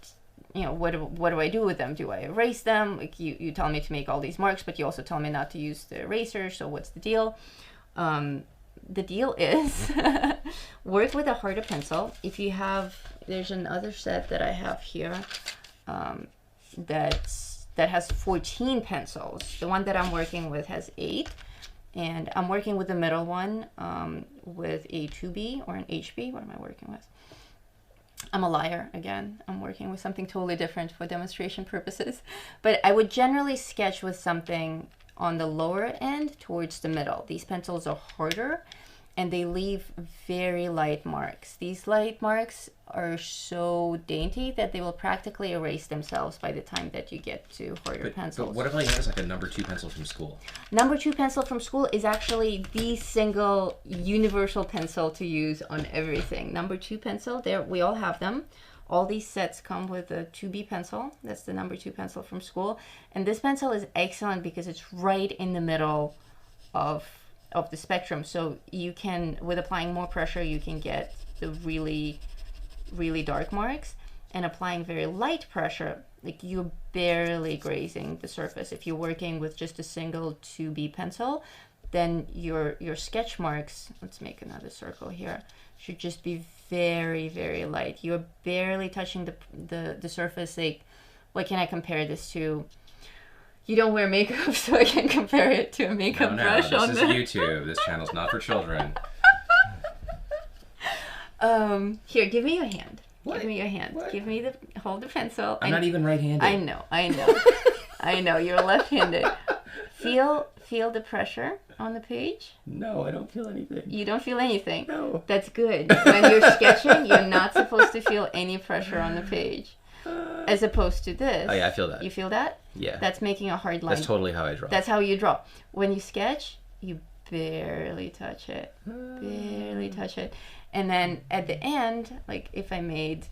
you know, what do I do with them? Do I erase them? Like you tell me to make all these marks, but you also tell me not to use the eraser. So what's the deal? The deal is work with a harder pencil. If you have, there's another set that I have here that has 14 pencils. The one that I'm working with has 8, and I'm working with the middle one with a 2B or an HB. What am I working with? I'm a liar again. I'm working with something totally different for demonstration purposes. But I would generally sketch with something on the lower end towards the middle. These pencils are harder and they leave very light marks. These light marks are so dainty that they will practically erase themselves by the time that you get to harder pencils. But what if I use like a number 2 pencil from school? Number 2 pencil from school is actually the single universal pencil to use on everything. Number 2 pencil, there we all have them. All these sets come with a 2B pencil. That's the number 2 pencil from school. And this pencil is excellent because it's right in the middle of the spectrum. So you can, with applying more pressure, you can get the really, really dark marks. And applying very light pressure, like you're barely grazing the surface. If you're working with just a single 2B pencil, then your sketch marks, let's make another circle here, should just be very, very light. You're barely touching the surface. Like, what can I compare this to? You don't wear makeup, so I can compare it to a makeup brush. This is YouTube. This channel's not for children. Here, give me your hand. What? Give me your hand. What? Give me hold the pencil. I'm not even right-handed. I know. I know, you're left-handed. Feel the pressure on the page. No, I don't feel anything. You don't feel anything? No. That's good. When you're sketching, you're not supposed to feel any pressure on the page. As opposed to this. Oh yeah, I feel that. You feel that? Yeah. That's making a hard line. That's totally how I draw. That's how you draw. When you sketch, you barely touch it. Barely touch it. And then at the end, like if I made,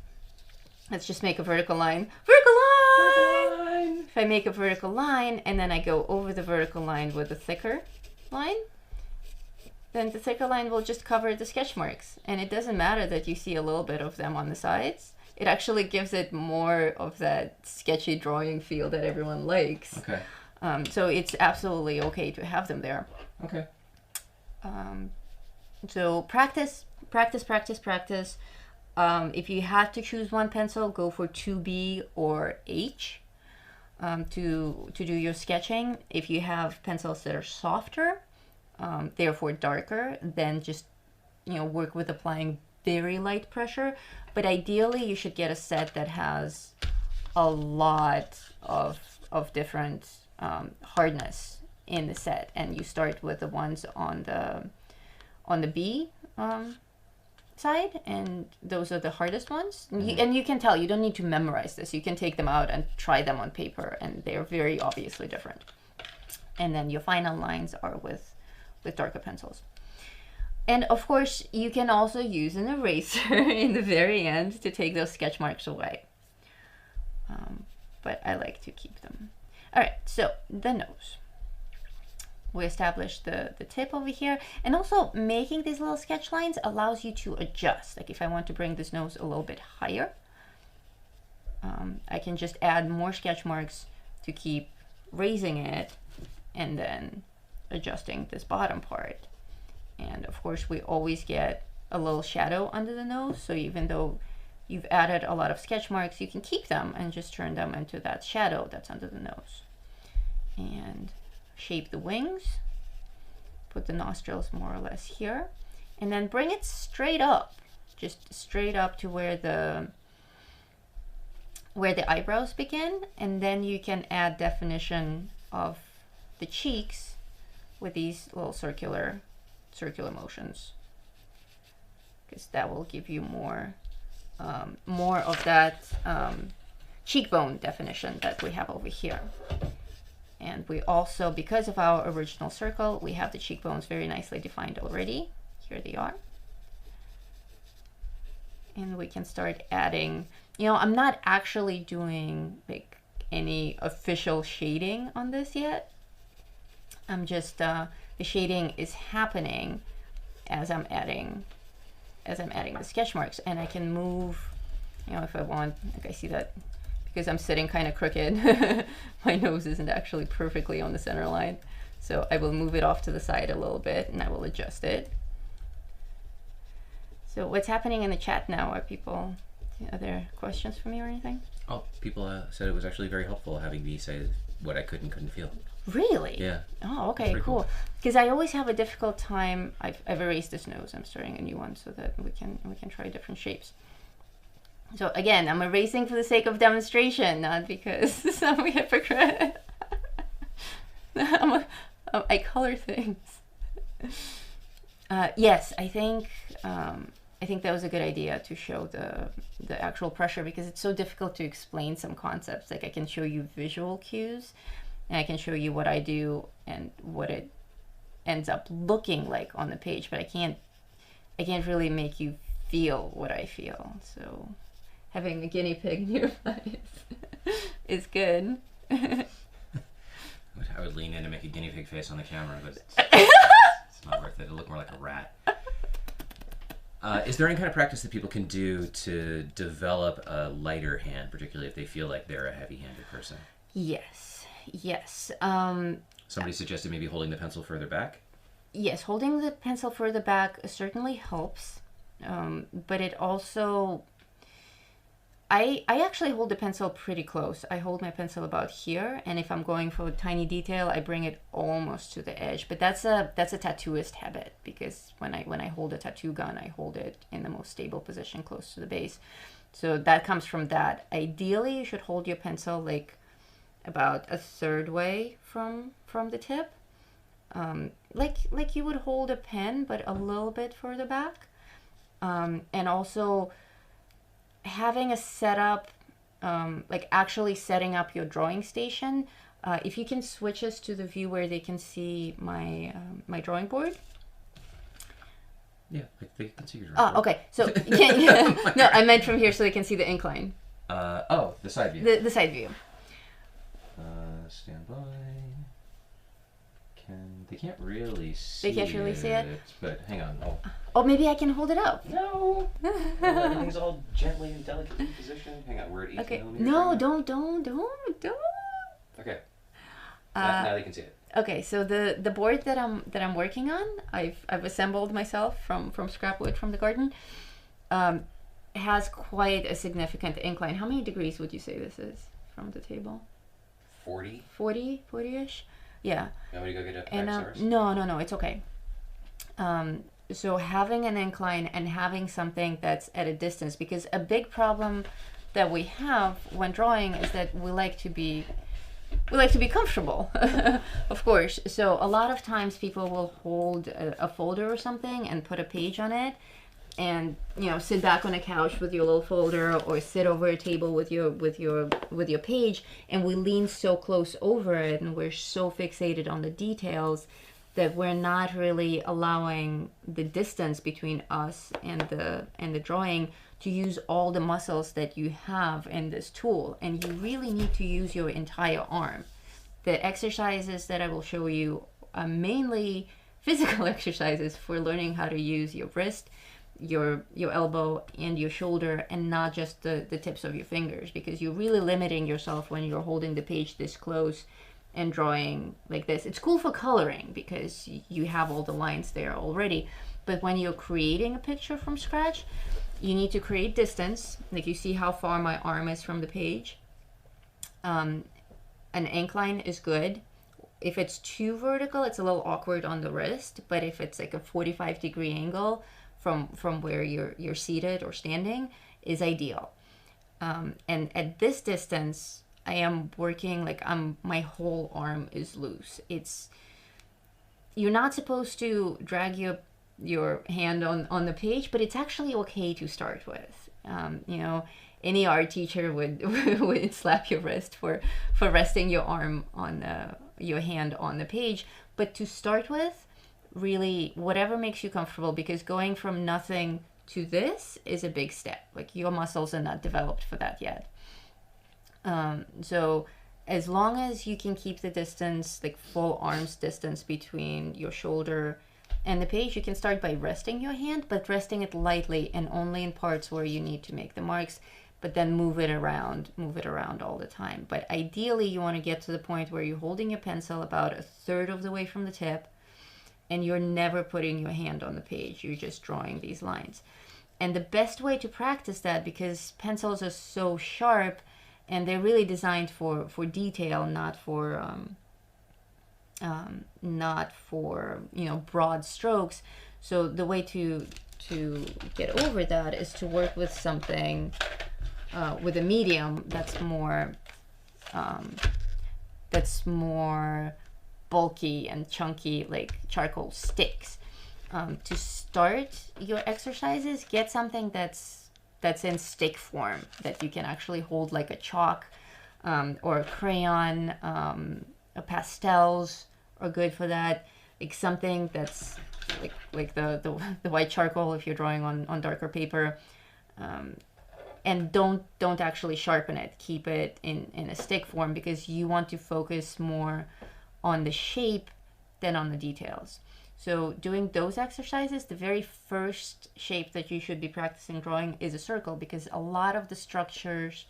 let's just make a vertical line. Vertical line! If I make a vertical line and then I go over the vertical line with a thicker line, then the thicker line will just cover the sketch marks. And it doesn't matter that you see a little bit of them on the sides. It actually gives it more of that sketchy drawing feel that everyone likes. Okay. So it's absolutely okay to have them there. Okay. So practice. If you had to choose one pencil, go for 2B or H to do your sketching. If you have pencils that are softer, therefore darker, then just work with applying very light pressure. But ideally, you should get a set that has a lot of different hardness in the set, and you start with the ones on the B side, and those are the hardest ones. And you can tell, you don't need to memorize this. You can take them out and try them on paper, and they're very obviously different. And then your final lines are with darker pencils. And of course, you can also use an eraser in the very end to take those sketch marks away. But I like to keep them. All right, so the nose. We established the tip over here, and also making these little sketch lines allows you to adjust. Like if I want to bring this nose a little bit higher, I can just add more sketch marks to keep raising it and then adjusting this bottom part. And of course, we always get a little shadow under the nose, so even though you've added a lot of sketch marks, you can keep them and just turn them into that shadow that's under the nose. And shape the wings, put the nostrils more or less here, and then bring it straight up, just straight up to where the eyebrows begin, and then you can add definition of the cheeks with these little circular motions, because that will give you more of that cheekbone definition that we have over here. And we also, because of our original circle, we have the cheekbones very nicely defined already. Here they are. And we can start adding, I'm not actually doing like any official shading on this yet. I'm just, the shading is happening as I'm adding the sketch marks. And I can move, if I want, like I see that, because I'm sitting kind of crooked, my nose isn't actually perfectly on the center line. So I will move it off to the side a little bit and I will adjust it. So what's happening in the chat now? Are there questions for me or anything? Oh, people said it was actually very helpful having me say what I could and couldn't feel. Really? Yeah. Oh, okay, cool. Because I always have a difficult time. I've erased this nose. I'm starting a new one so that we can try different shapes. So again, I'm erasing for the sake of demonstration, not because I'm a hypocrite. I color things. Yes, I think that was a good idea to show the actual pressure, because it's so difficult to explain some concepts. Like I can show you visual cues, and I can show you what I do and what it ends up looking like on the page, but I can't really make you feel what I feel. So having a guinea pig nearby is good. I would lean in and make a guinea pig face on the camera, but it's not worth it. It'll look more like a rat. Is there any kind of practice that people can do to develop a lighter hand, particularly if they feel like they're a heavy-handed person? Yes. Somebody suggested maybe holding the pencil further back? Yes, holding the pencil further back certainly helps, but it also... I actually hold the pencil pretty close. I hold my pencil about here, and if I'm going for a tiny detail, I bring it almost to the edge. But that's a tattooist habit, because when I hold a tattoo gun, I hold it in the most stable position close to the base. So that comes from that. Ideally, you should hold your pencil like about a third way from the tip, like you would hold a pen, but a little bit further back, and also having a setup, like actually setting up your drawing station. If you can switch us to the view where they can see my my drawing board. Yeah, like they can see your drawing board. Okay. So no, I meant from here so they can see the incline. The side view. The side view. Stand by. They can't really see. They can't really see it. But hang on. Oh, maybe I can hold it up. No. Everything's all gently and delicately positioned. Hang on, we're at 18 Okay. millimeters. No, right don't. Okay. Now they can see it. Okay, so the board that I'm working on, I've assembled myself from scrap wood from the garden, has quite a significant incline. How many degrees would you say this is from the table? 40. 40-ish. Yeah. You want me to go get a And no, it's okay. So having an incline and having something that's at a distance, because a big problem that we have when drawing is that we like to be comfortable, of course. So a lot of times people will hold a folder or something and put a page on it, and sit back on a couch with your little folder, or sit over a table with your page, and we lean so close over it, and we're so fixated on the details that we're not really allowing the distance between us and the drawing to use all the muscles that you have in this tool. And you really need to use your entire arm. The exercises that I will show you are mainly physical exercises for learning how to use your wrist, your elbow, and your shoulder, and not just the tips of your fingers, because you're really limiting yourself when you're holding the page this close and drawing like this. It's cool for coloring because you have all the lines there already, but when you're creating a picture from scratch, you need to create distance. Like, you see how far my arm is from the page. An incline is good. If it's too vertical, it's a little awkward on the wrist, but if it's like a 45-degree angle from where you're seated or standing, is ideal. And at this distance, I am working like my whole arm is loose. You're not supposed to drag your hand on the page, but it's actually okay to start with. Any art teacher would slap your wrist for resting your arm on your hand on the page. But to start with, really, whatever makes you comfortable, because going from nothing to this is a big step. Like, your muscles are not developed for that yet. So as long as you can keep the distance, like full arm's distance between your shoulder and the page, you can start by resting your hand, but resting it lightly and only in parts where you need to make the marks, but then move it around all the time. But ideally, you want to get to the point where you're holding your pencil about a third of the way from the tip, and you're never putting your hand on the page. You're just drawing these lines. And the best way to practice that, because pencils are so sharp, and they're really designed for detail, not for broad strokes. So the way to get over that is to work with something, with a medium that's more bulky and chunky, like charcoal sticks. To start your exercises, get something that's in stick form, that you can actually hold, like a chalk, or a crayon. Pastels are good for that. Like something that's like the white charcoal if you're drawing on darker paper. And don't actually sharpen it. Keep it in a stick form, because you want to focus more on the shape than on the details. So doing those exercises, the very first shape that you should be practicing drawing is a circle, because a lot of the structures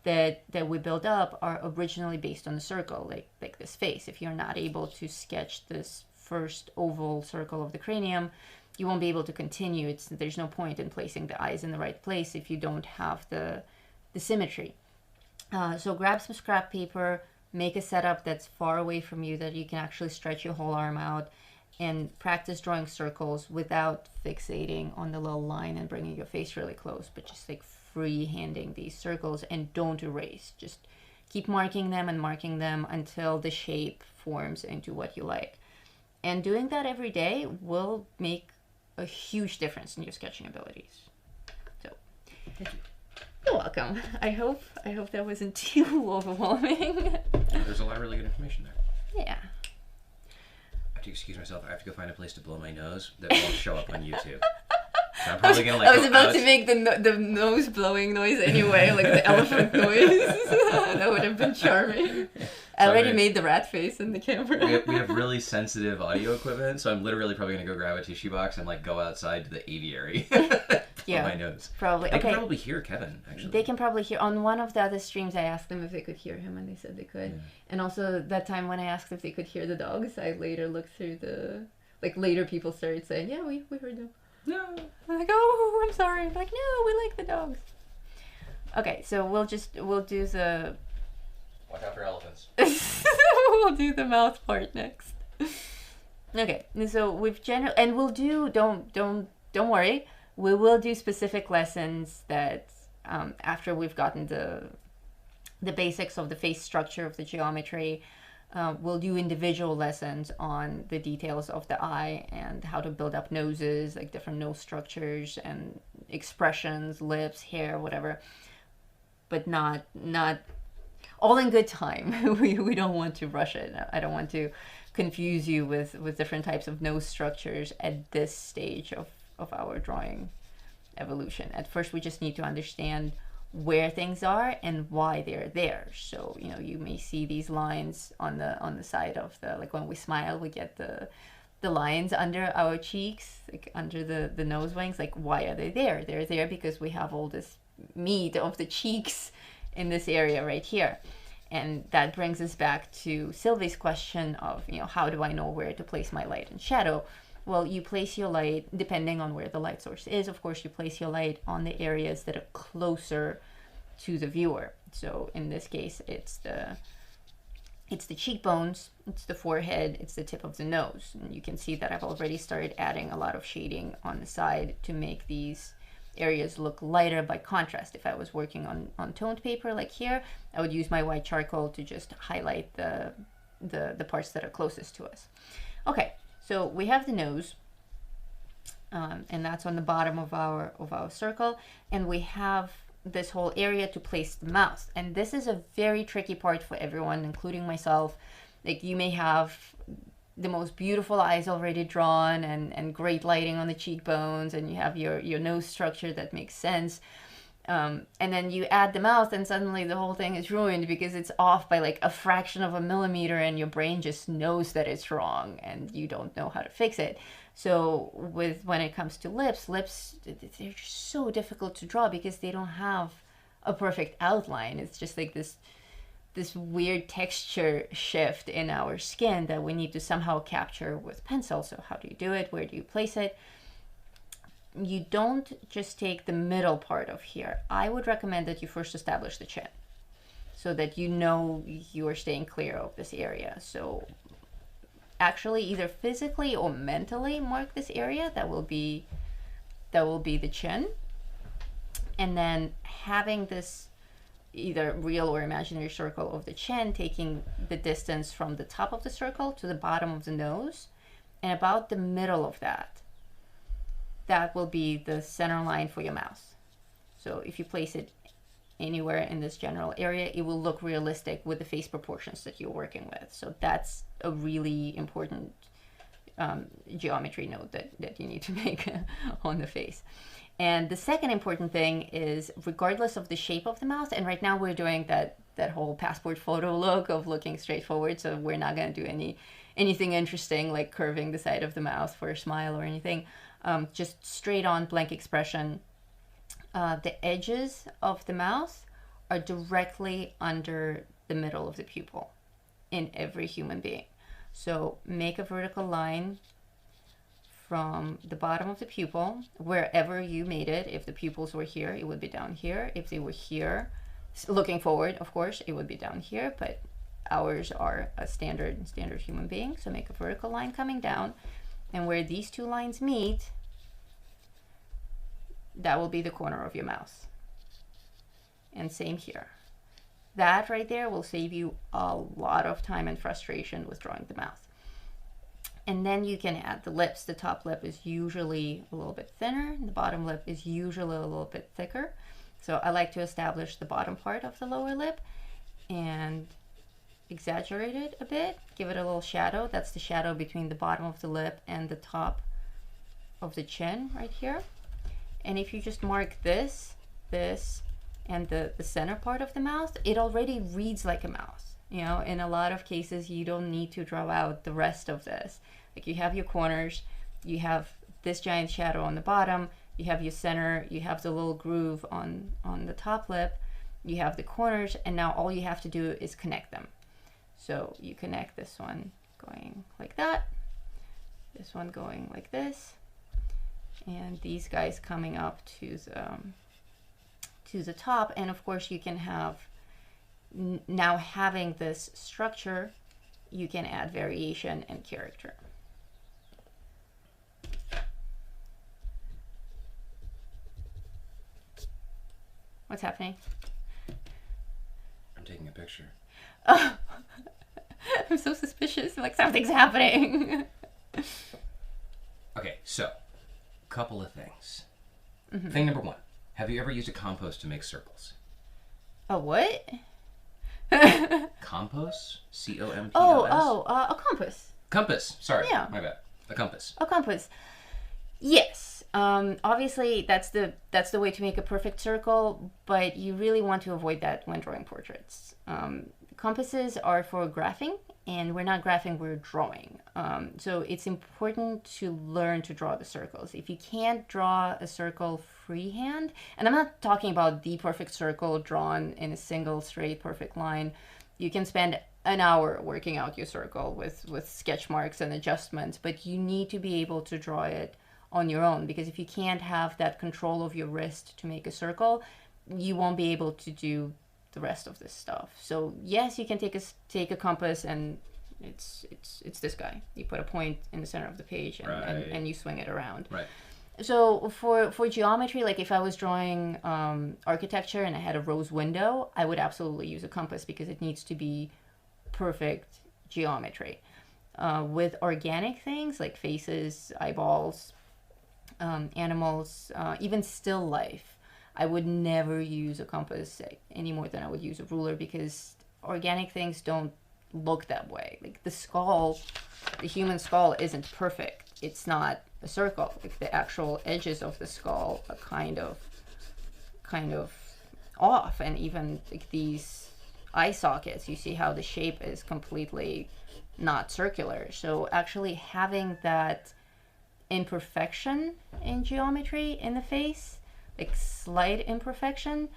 that we build up are originally based on a circle, like this face. If you're not able to sketch this first oval circle of the cranium, you won't be able to continue. There's no point in placing the eyes in the right place if you don't have the symmetry. So grab some scrap paper, make a setup that's far away from you, that you can actually stretch your whole arm out, and practice drawing circles without fixating on the little line and bringing your face really close, but just like free-handing these circles, and don't erase. Just keep marking them until the shape forms into what you like. And doing that every day will make a huge difference in your sketching abilities. So, thank you. You're welcome. I hope that wasn't too overwhelming. There's a lot of really good information there. Yeah. I have to excuse myself. I have to go find a place to blow my nose that won't show up on YouTube. So I'm probably gonna, like, I was about to make the nose blowing noise anyway, like the elephant noise. That would have been charming. I already made the rat face in the camera. We have really sensitive audio equipment, so I'm literally probably gonna go grab a tissue box and like go outside to the aviary. Yeah, my nose. Probably. They can probably hear Kevin, actually. They can probably hear. On one of the other streams, I asked them if they could hear him, and they said they could. Yeah. And also that time when I asked if they could hear the dogs, I later looked through later people started saying, yeah, we heard them. No. I'm like, oh, I'm sorry. I'm like, no, we like the dogs. Okay, so we'll do the... Watch out for elephants. We'll do the mouth part next. Okay, so we've and we'll do, don't worry, we will do specific lessons that after we've gotten the basics of the face structure, of the geometry. We'll do individual lessons on the details of the eye and how to build up noses, like different nose structures and expressions, lips, hair, whatever. But not all in good time. We don't want to rush it. I don't want to confuse you with different types of nose structures at this stage of our drawing evolution. At first, we just need to understand where things are and why they're there. So, you may see these lines on the side of like when we smile, we get the lines under our cheeks, like under the nose wings. Like, why are they there? They're there because we have all this meat of the cheeks in this area right here. And that brings us back to Sylvie's question of, how do I know where to place my light and shadow? Well, you place your light, depending on where the light source is, of course, you place your light on the areas that are closer to the viewer. So in this case, it's the cheekbones, it's the forehead, it's the tip of the nose. And you can see that I've already started adding a lot of shading on the side to make these areas look lighter by contrast. If I was working on toned paper like here, I would use my white charcoal to just highlight the parts that are closest to us. Okay. So we have the nose, and that's on the bottom of our circle, and we have this whole area to place the mouth. And this is a very tricky part for everyone, including myself. Like, you may have the most beautiful eyes already drawn and great lighting on the cheekbones, and you have your nose structure that makes sense. And then you add the mouth and suddenly the whole thing is ruined because it's off by like a fraction of a millimeter, and your brain just knows that it's wrong and you don't know how to fix it. So when it comes to lips, they're just so difficult to draw because they don't have a perfect outline. It's just like this weird texture shift in our skin that we need to somehow capture with pencil. So how do you do it? Where do you place it? You don't just take the middle part of here. I would recommend that you first establish the chin so that you are staying clear of this area. So actually either physically or mentally mark this area. That will be the chin. And then having this either real or imaginary circle of the chin, taking the distance from the top of the circle to the bottom of the nose, and about the middle of that will be the center line for your mouth. So if you place it anywhere in this general area, it will look realistic with the face proportions that you're working with. So that's a really important geometry note that you need to make on the face. And the second important thing is, regardless of the shape of the mouth, and right now we're doing that whole passport photo look of looking straight forward, so we're not going to do anything interesting like curving the side of the mouth for a smile or anything. Just straight on blank expression. The edges of the mouth are directly under the middle of the pupil in every human being. So make a vertical line from the bottom of the pupil, wherever you made it. If the pupils were here, it would be down here. If they were here, looking forward, of course, it would be down here, but ours are a standard human being. So make a vertical line coming down, and where these two lines meet, that will be the corner of your mouth. And same here. That right there will save you a lot of time and frustration with drawing the mouth. And then you can add the lips. The top lip is usually a little bit thinner, and the bottom lip is usually a little bit thicker. So I like to establish the bottom part of the lower lip and exaggerate it a bit, give it a little shadow. That's the shadow between the bottom of the lip and the top of the chin right here. And if you just mark this, and the center part of the mouth, it already reads like a mouth. You know, in a lot of cases, you don't need to draw out the rest of this. Like, you have your corners, you have this giant shadow on the bottom, you have your center, you have the little groove on the top lip, you have the corners, and now all you have to do is connect them. So you connect this one going like that, this one going like this, and these guys coming up to the top. And of course you can have, now having this structure, you can add variation and character. What's happening? I'm taking a picture. Oh, I'm so suspicious, like something's happening. Okay, so, couple of things. Thing number one, have you ever used a compost to make circles? A what? Compost? C-O-M-P-O-S? A compass. Compass. Sorry. Yeah. My bad. A compass. A compass. Yes. Obviously, that's the way to make a perfect circle, but you really want to avoid that when drawing portraits. Compasses are for graphing, and we're not graphing, we're drawing. So it's important to learn to draw the circles. If you can't draw a circle freehand, and I'm not talking about the perfect circle drawn in a single straight perfect line, you can spend an hour working out your circle with sketch marks and adjustments, but you need to be able to draw it on your own, because if you can't have that control of your wrist to make a circle, you won't be able to do the rest of this stuff. So yes, you can take a compass, and it's this guy. You put a point in the center of the page, and, right. and you swing it around. Right. So for geometry, like if I was drawing architecture and I had a rose window, I would absolutely use a compass, because it needs to be perfect geometry. With organic things like faces, eyeballs, animals, even still life, I would never use a compass any more than I would use a ruler, because organic things don't look that way. Like the skull, the human skull isn't perfect. It's not a circle. Like the actual edges of the skull are kind of off, and even like these eye sockets, you see how the shape is completely not circular. So actually having that imperfection in geometry in the face, like slight imperfection,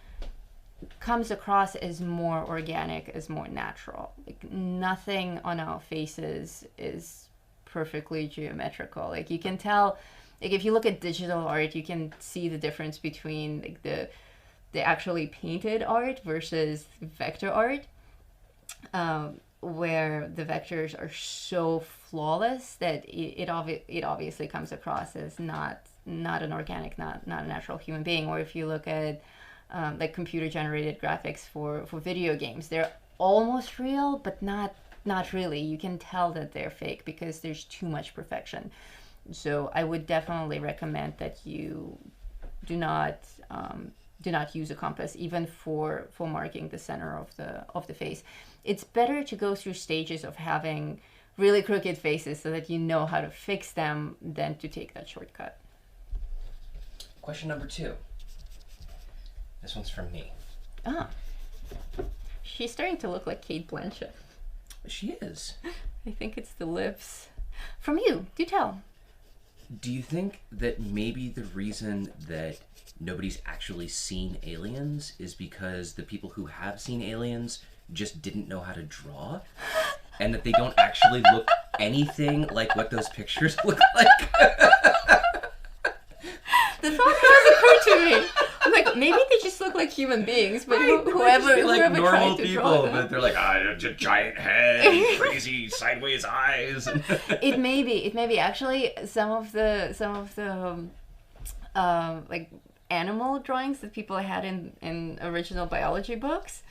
comes across as more organic, as more natural. Like nothing on our faces is perfectly geometrical. Like you can tell, like if you look at digital art, you can see the difference between like the actually painted art versus vector art, where the vectors are so flawless that it obviously comes across as not an organic, not a natural human being. Or if you look at like computer generated graphics for video games, they're almost real, but not really. You can tell that they're fake because there's too much perfection. So I would definitely recommend that you do not use a compass, even for marking the center of the face. It's better to go through stages of having really crooked faces so that you know how to fix them than to take that shortcut. Question number 2. This one's from me. Ah. She's starting to look like Kate Blanchett. She is. I think it's the lips. From you, do tell. Do you think that maybe the reason that nobody's actually seen aliens is because the people who have seen aliens just didn't know how to draw? And that they don't actually look anything like what those pictures look like? The thought has occurred to me. I'm like, maybe they just look like human beings, but whoever normal tried to draw people, them. but they're like, giant head, crazy sideways eyes. It may be. Actually, some of the like animal drawings that people had in original biology books,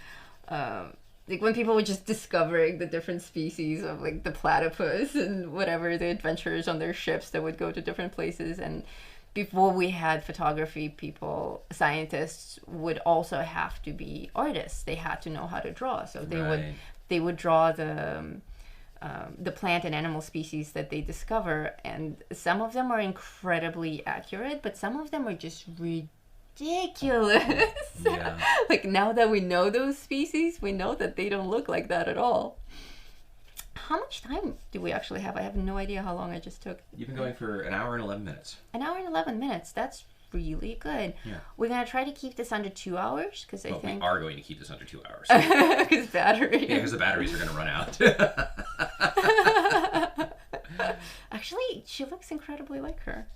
like when people were just discovering the different species of like the platypus and whatever, the adventurers on their ships that would go to different places. And before we had photography, scientists would also have to be artists. They had to know how to draw, so they would draw the plant and animal species that they discover, and some of them are incredibly accurate, but some of them are just ridiculous. Yeah. Like now that we know those species, we know that they don't look like that at all. How much time do we actually have? I have no idea how long I just took. You've been going for an hour and 11 minutes. An hour and 11 minutes. That's really good. Yeah. We're going to try to keep this under 2 hours because I think... we are going to keep this under 2 hours. Because batteries. Yeah, because the batteries are going to run out. Actually, she looks incredibly like her.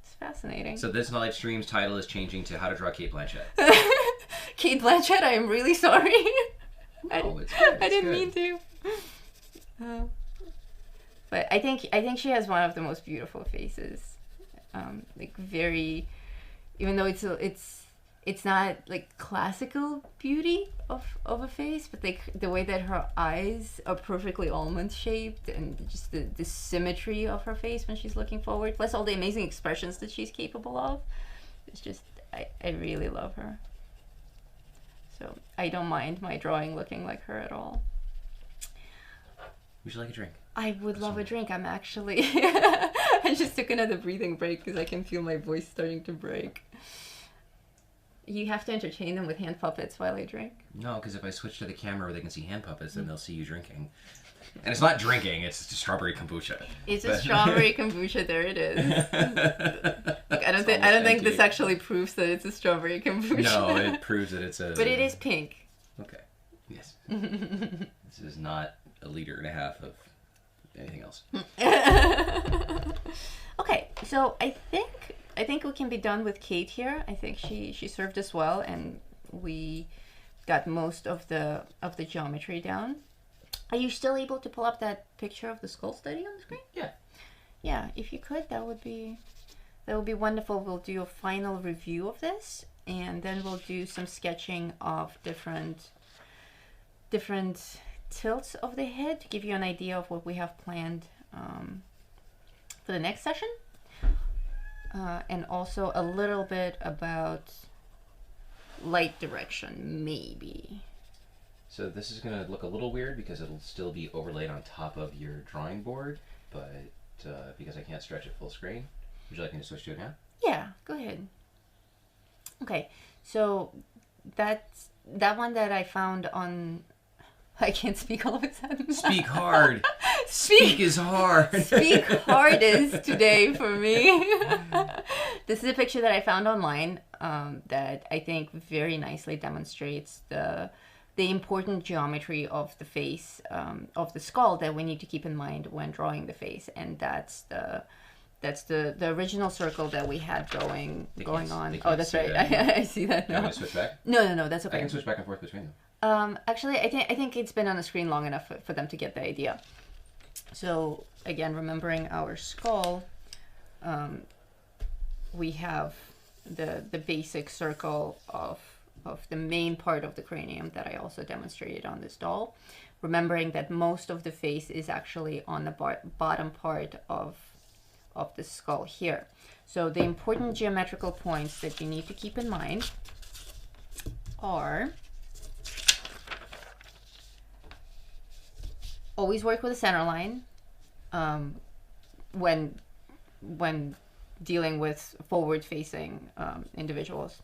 It's fascinating. So this live stream's title is changing to How to Draw Kate Blanchett. Kate Blanchett, I am really sorry. No, it's good. I didn't mean to. But I think she has one of the most beautiful faces. Like very, even though it's not like classical beauty of a face, but like the way that her eyes are perfectly almond shaped and just the symmetry of her face when she's looking forward, plus all the amazing expressions that she's capable of. It's just I really love her. So I don't mind my drawing looking like her at all. Would you like a drink? I would love a drink. I'm actually... I just took another breathing break because I can feel my voice starting to break. You have to entertain them with hand puppets while I drink. No, because if I switch to the camera where they can see hand puppets, then they'll see you drinking. And it's not drinking, it's strawberry kombucha. It's a strawberry kombucha, there it is. Look, I don't think this actually proves that it's a strawberry kombucha. No, it proves that it's a... But it is pink. Okay. Yes. This is not 1.5 liters of anything else. Okay, so I think we can be done with Kate here. I think she served us well, and we got most of the geometry down. Are you still able to pull up that picture of the skull study on the screen? Yeah. Yeah, if you could, that would be wonderful. We'll do a final review of this, and then we'll do some sketching of different tilts of the head to give you an idea of what we have planned for the next session, and also a little bit about light direction, maybe. So this is going to look a little weird because it'll still be overlaid on top of your drawing board, but because I can't stretch it full screen. Would you like me to switch to it now? Yeah, go ahead. Okay, so that's that one that I found on... I can't speak all of a sudden. Speak hard. Speak is hard. Speak hard is today for me. This is a picture that I found online that I think very nicely demonstrates the important geometry of the face, of the skull, that we need to keep in mind when drawing the face, and that's the original circle that we had going on. Oh, that's right. I see that now. You want me to switch back? No, that's okay. I can switch back and forth between them. Actually, I think it's been on the screen long enough for them to get the idea. So again, remembering our skull, we have the basic circle of the main part of the cranium that I also demonstrated on this doll. Remembering that most of the face is actually on the bottom part of the skull here. So the important geometrical points that you need to keep in mind are always work with a center line when dealing with forward-facing individuals.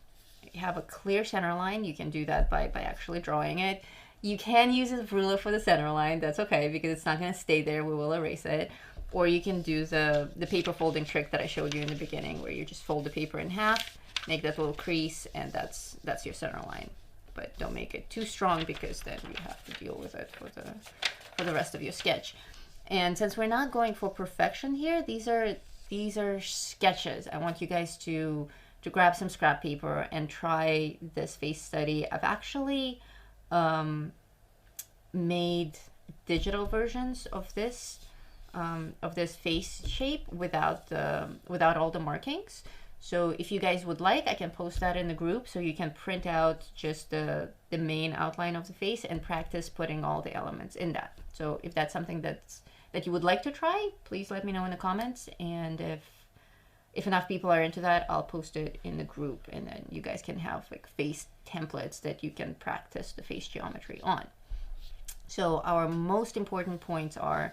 You have a clear center line. You can do that by actually drawing it. You can use a ruler for the center line. That's okay, because it's not going to stay there. We will erase it. Or you can do the paper folding trick that I showed you in the beginning, where you just fold the paper in half, make that little crease, and that's your center line. But don't make it too strong, because then you have to deal with it for the rest of your sketch. And since we're not going for perfection here, these are sketches. I want you guys to grab some scrap paper and try this face study. I've actually made digital versions of this face shape without all the markings. So if you guys would like, I can post that in the group, so you can print out just the main outline of the face and practice putting all the elements in that. So if that's something that you would like to try, please let me know in the comments. And if enough people are into that, I'll post it in the group, and then you guys can have like face templates that you can practice the face geometry on. So our most important points are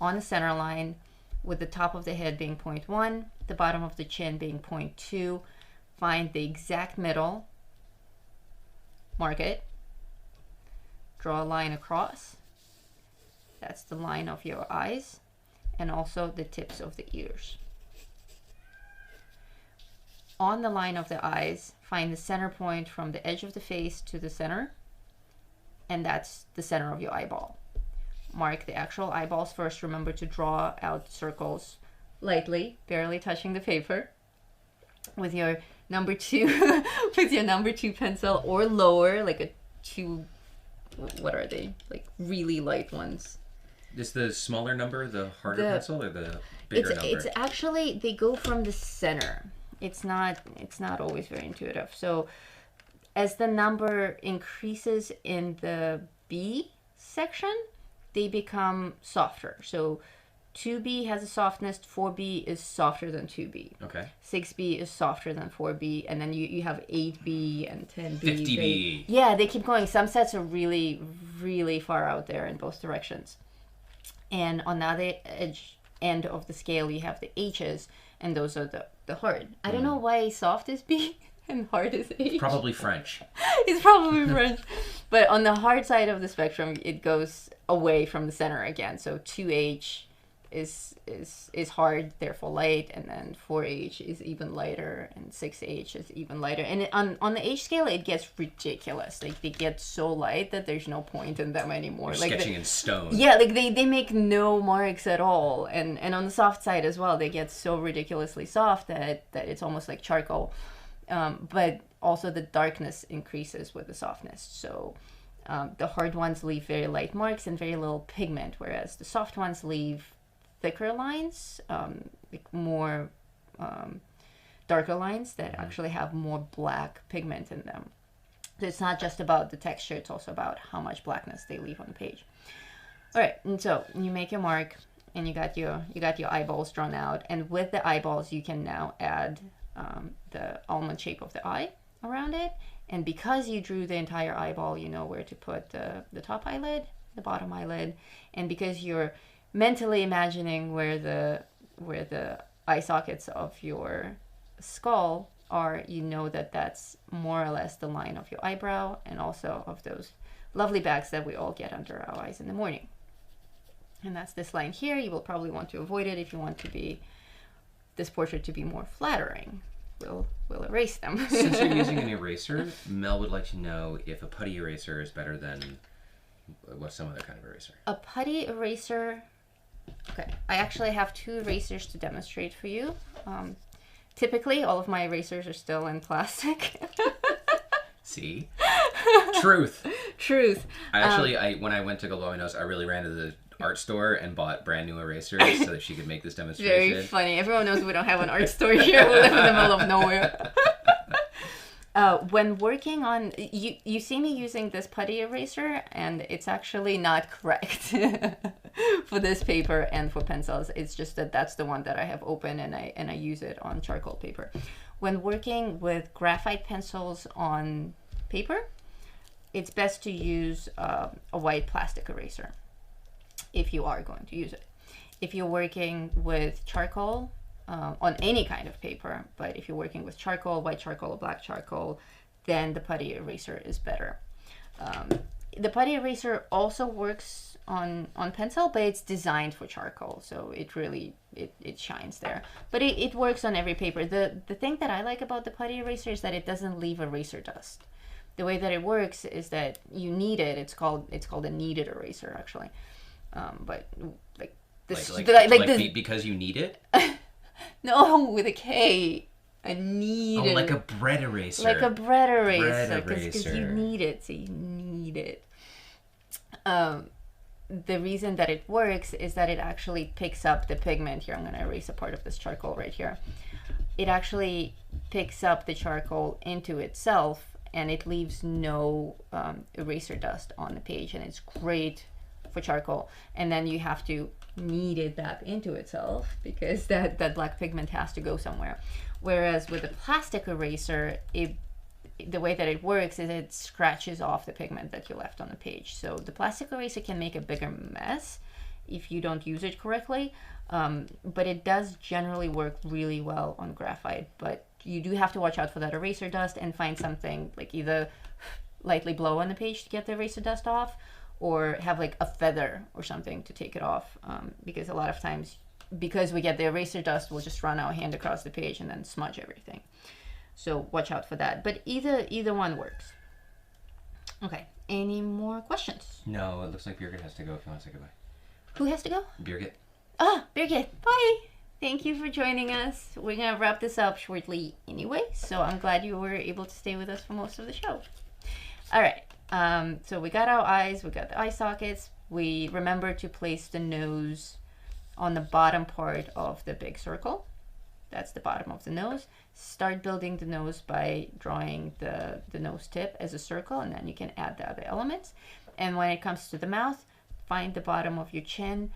on the center line, with the top of the head being 0.1, the bottom of the chin being 0.2. Find the exact middle, mark it, draw a line across. That's the line of your eyes, and also the tips of the ears. On the line of the eyes, find the center point from the edge of the face to the center, and that's the center of your eyeball. Mark the actual eyeballs first. Remember to draw out circles lightly, barely touching the paper, with your number 2 with your number 2 pencil, or lower, like a 2, what are they, like really light ones. Is the smaller number the harder pencil, or the bigger number? It's actually, they go from the center. It's not always very intuitive. So as the number increases in the B section, they become softer. So 2B has a softness, 4B is softer than 2B. Okay. 6B is softer than 4B, and then you have 8B and 10B. 50B. Yeah, they keep going. Some sets are really, really far out there in both directions. And on the other end of the scale, you have the H's, and those are the hard. I don't know why soft is B and hard is H. Probably French. It's probably French. But on the hard side of the spectrum, it goes away from the center again. So 2H is hard, therefore light, and then 4H is even lighter, and 6H is even lighter. And on the H scale, it gets ridiculous. Like, they get so light that there's no point in them anymore. You're like sketching in stone. Yeah, like they make no marks at all. And on the soft side as well, they get so ridiculously soft that it's almost like charcoal. But also the darkness increases with the softness. So the hard ones leave very light marks and very little pigment, whereas the soft ones leave thicker lines, like more darker lines that actually have more black pigment in them. So it's not just about the texture, it's also about how much blackness they leave on the page. All right, and so you make your mark, and you got your eyeballs drawn out, and with the eyeballs you can now add the almond shape of the eye around it. And because you drew the entire eyeball, you know where to put the top eyelid, the bottom eyelid, and because you're mentally imagining where the eye sockets of your skull are, you know that that's more or less the line of your eyebrow, and also of those lovely bags that we all get under our eyes in the morning. And that's this line here. You will probably want to avoid it if you want this portrait to be more flattering. We'll erase them. Since you're using an eraser, Mel would like to know if a putty eraser is better than some other kind of eraser. A putty eraser. Okay, I actually have 2 erasers to demonstrate for you. Typically, all of my erasers are still in plastic. See? Truth. Truth. When I went to go blow my nose, I really ran to the art store and bought brand new erasers so that she could make this demonstration. Very funny. Everyone knows we don't have an art store here. We live in the middle of nowhere. When working on, you see me using this putty eraser, and it's actually not correct for this paper and for pencils. It's just that that's the one that I have open, and I use it on charcoal paper. When working with graphite pencils on paper, it's best to use a white plastic eraser. if you are going to use it. If you're working with charcoal, on any kind of paper, but if you're working with charcoal, white charcoal or black charcoal, then the putty eraser is better. The putty eraser also works on pencil, but it's designed for charcoal, so it really it shines there. But it works on every paper. The thing that I like about the putty eraser is that it doesn't leave eraser dust. The way that it works is that you knead it. It's called a kneaded eraser, actually. But like this, because you need it. No, with a K. A kneaded. Oh, like a bread eraser. Like a bread eraser. Bread Because eraser. you need it, so you need it. The reason that it works is that it actually picks up the pigment. Here, I'm going to erase a part of this charcoal right here. It actually picks up the charcoal into itself, and it leaves no eraser dust on the page, and it's great for charcoal. And then you have to knead it back into itself because that black pigment has to go somewhere. Whereas with a plastic eraser, the way that it works is it scratches off the pigment that you left on the page. So the plastic eraser can make a bigger mess if you don't use it correctly, but it does generally work really well on graphite. But you do have to watch out for that eraser dust and find something like either lightly blow on the page to get the eraser dust off, or have like a feather or something to take it off, because a lot of times, because we get the eraser dust, we'll just run our hand across the page and then smudge everything. So watch out for that. But either one works. Okay, any more questions? No, it looks like Birgit has to go if you want to say goodbye. Who has to go? Birgit. Birgit, bye! Thank you for joining us. We're going to wrap this up shortly anyway, so I'm glad you were able to stay with us for most of the show. All right. So we got our eyes, we got the eye sockets. We remember to place the nose on the bottom part of the big circle. That's the bottom of the nose. Start building the nose by drawing the nose tip as a circle, and then you can add the other elements. And when it comes to the mouth, find the bottom of your chin,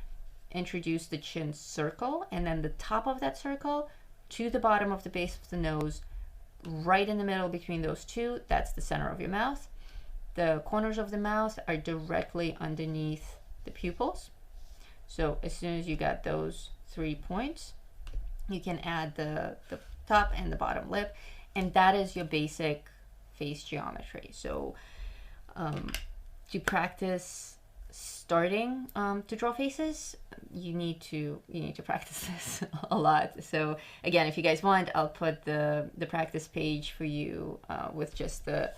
introduce the chin circle, and then the top of that circle to the bottom of the base of the nose, right in the middle between those two. That's the center of your mouth. The corners of the mouth are directly underneath the pupils. So as soon as you got those 3 points, you can add the top and the bottom lip, and that is your basic face geometry. So to practice starting to draw faces, you need to practice this a lot. So again, if you guys want, I'll put the practice page for you with just the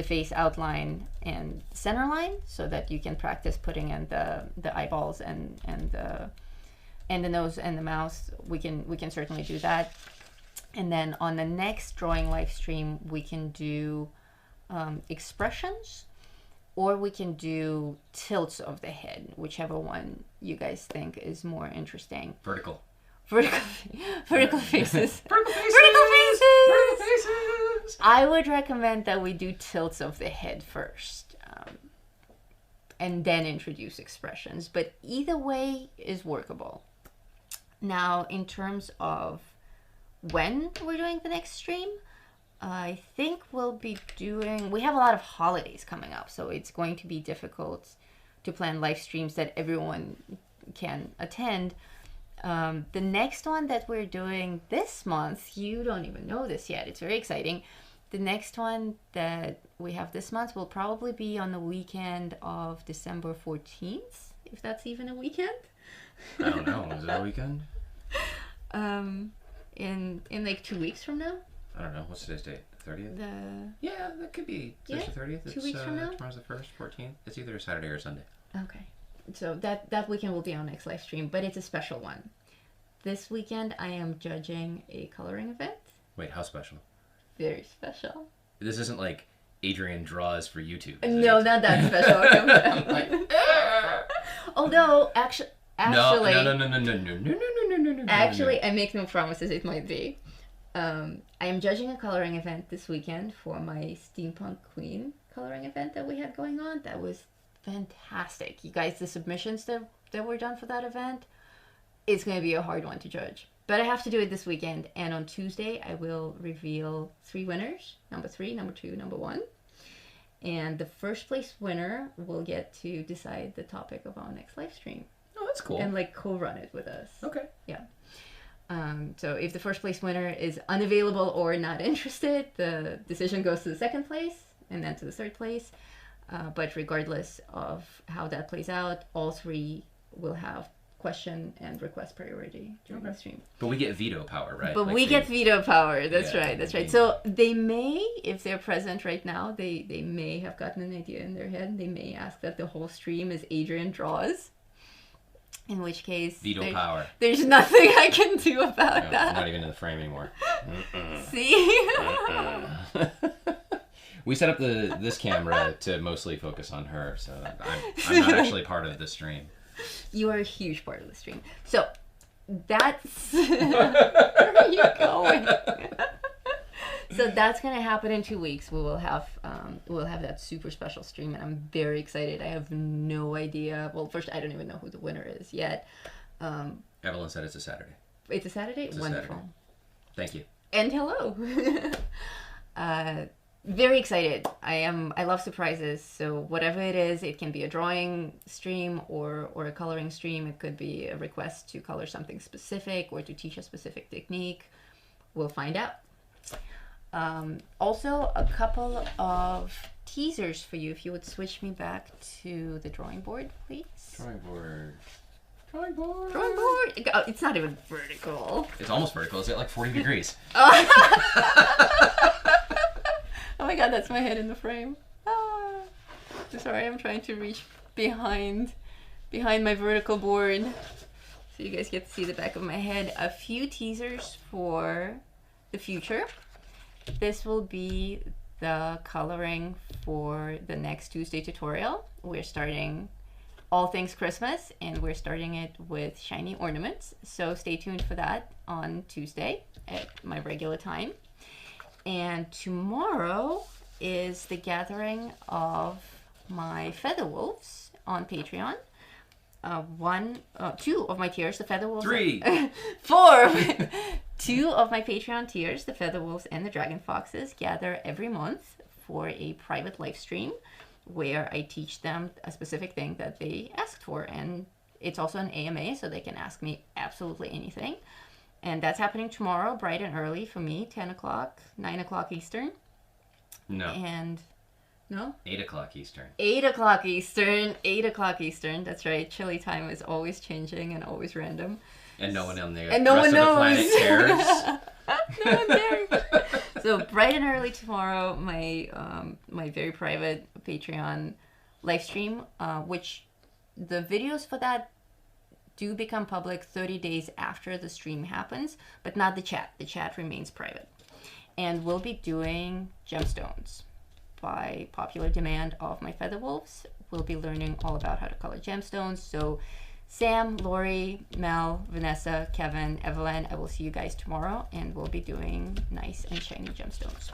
face outline and center line, so that you can practice putting in the eyeballs and the nose and the mouth. We can certainly do that. And then on the next drawing live stream, we can do expressions, or we can do tilts of the head, whichever one you guys think is more interesting. Vertical faces. Vertical faces. Vertical faces. I would recommend that we do tilts of the head first, and then introduce expressions. But either way is workable. Now, in terms of when we're doing the next stream, I think we have a lot of holidays coming up, so it's going to be difficult to plan live streams that everyone can attend. The next one that we're doing this month, you don't even know this yet. It's very exciting. The next one that we have this month will probably be on the weekend of December 14th, if that's even a weekend. I don't know. Is it a weekend? In like 2 weeks from now. I don't know. What's today's date? 30th? Yeah, that could be. Today's the 30th. 2 weeks from now. Tomorrow's the 1st, 14th. It's either a Saturday or Sunday. Okay. So that weekend will be our next live stream, but it's a special one. This weekend I am judging a coloring event. Wait, how special? Very special. This isn't like Adrian draws for YouTube. No, not that special. Although, actually, no. Actually, I make no promises. It might be. I am judging a coloring event this weekend for my Steampunk Queen coloring event that we had going on. That was fantastic. You guys, the submissions that were done for that event, it's going to be a hard one to judge. But I have to do it this weekend, and on Tuesday I will reveal 3 winners, number 3, number 2, number 1. And the first place winner will get to decide the topic of our next live stream. Oh, that's cool. And like co-run it with us. Okay. Yeah. So if the first place winner is unavailable or not interested, the decision goes to the second place and then to the third place. But regardless of how that plays out, all three will have question and request priority during the stream. But we get veto power, right? But like we get veto power. That's Yeah, right. That's right. So they may, if they're present right now, they may have gotten an idea in their head. They may ask that the whole stream is Adrian draws. In which case, veto power. There's nothing I can do about that. Not even in the frame anymore. See? We set up this camera to mostly focus on her, so I'm not actually part of the stream. You are a huge part of the stream. So that's where are you going? So that's gonna happen in 2 weeks. We'll have that super special stream, and I'm very excited. I have no idea. Well, first, I don't even know who the winner is yet. Evelyn said it's a Saturday. It's a Saturday. It's a Wonderful. Saturday. Thank you. And hello. Very excited. I love surprises. So whatever it is, it can be a drawing stream or a coloring stream. It could be a request to color something specific or to teach a specific technique. We'll find out. Also, a couple of teasers for you. If you would switch me back to the drawing board, please. Drawing board. Drawing board. Oh, it's not even vertical. It's almost vertical. It's at like 40 degrees. Oh my god, that's my head in the frame. Ah. Sorry, I'm trying to reach behind my vertical board so you guys get to see the back of my head. A few teasers for the future. This will be the coloring for the next Tuesday tutorial. We're starting all things Christmas, and we're starting it with shiny ornaments. So stay tuned for that on Tuesday at my regular time. And tomorrow is the gathering of my feather wolves on Patreon. Two of my tiers, the feather wolves. 3. 4. 2 of my Patreon tiers, the feather wolves and the dragon foxes, gather every month for a private live stream where I teach them a specific thing that they asked for. And it's also an AMA, so they can ask me absolutely anything. And that's happening tomorrow, bright and early for me, 10 o'clock, 9 o'clock Eastern. No. And, no? 8 o'clock Eastern. 8 o'clock Eastern, 8 o'clock Eastern. That's right. Chili time is always changing and always random. And no one on the and no rest one of knows. the planet cares. No one cares. So bright and early tomorrow, my very private Patreon live stream, which the videos for that do become public 30 days after the stream happens, but not the chat. The chat remains private. And we'll be doing gemstones by popular demand of my feather wolves. We'll be learning all about how to color gemstones. So Sam, Lori, Mel, Vanessa, Kevin, Evelyn, I will see you guys tomorrow, and we'll be doing nice and shiny gemstones.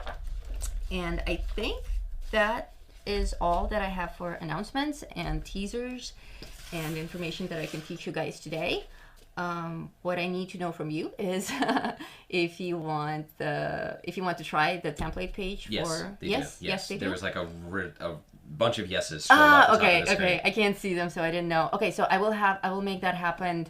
And I think that is all that I have for announcements and teasers and information that I can teach you guys today. What I need to know from you is if you want to try the template page. Yes, for they yes, do. yes, they do. There was like a bunch of yeses. Okay. I can't see them, so I didn't know. Okay, so I will make that happen.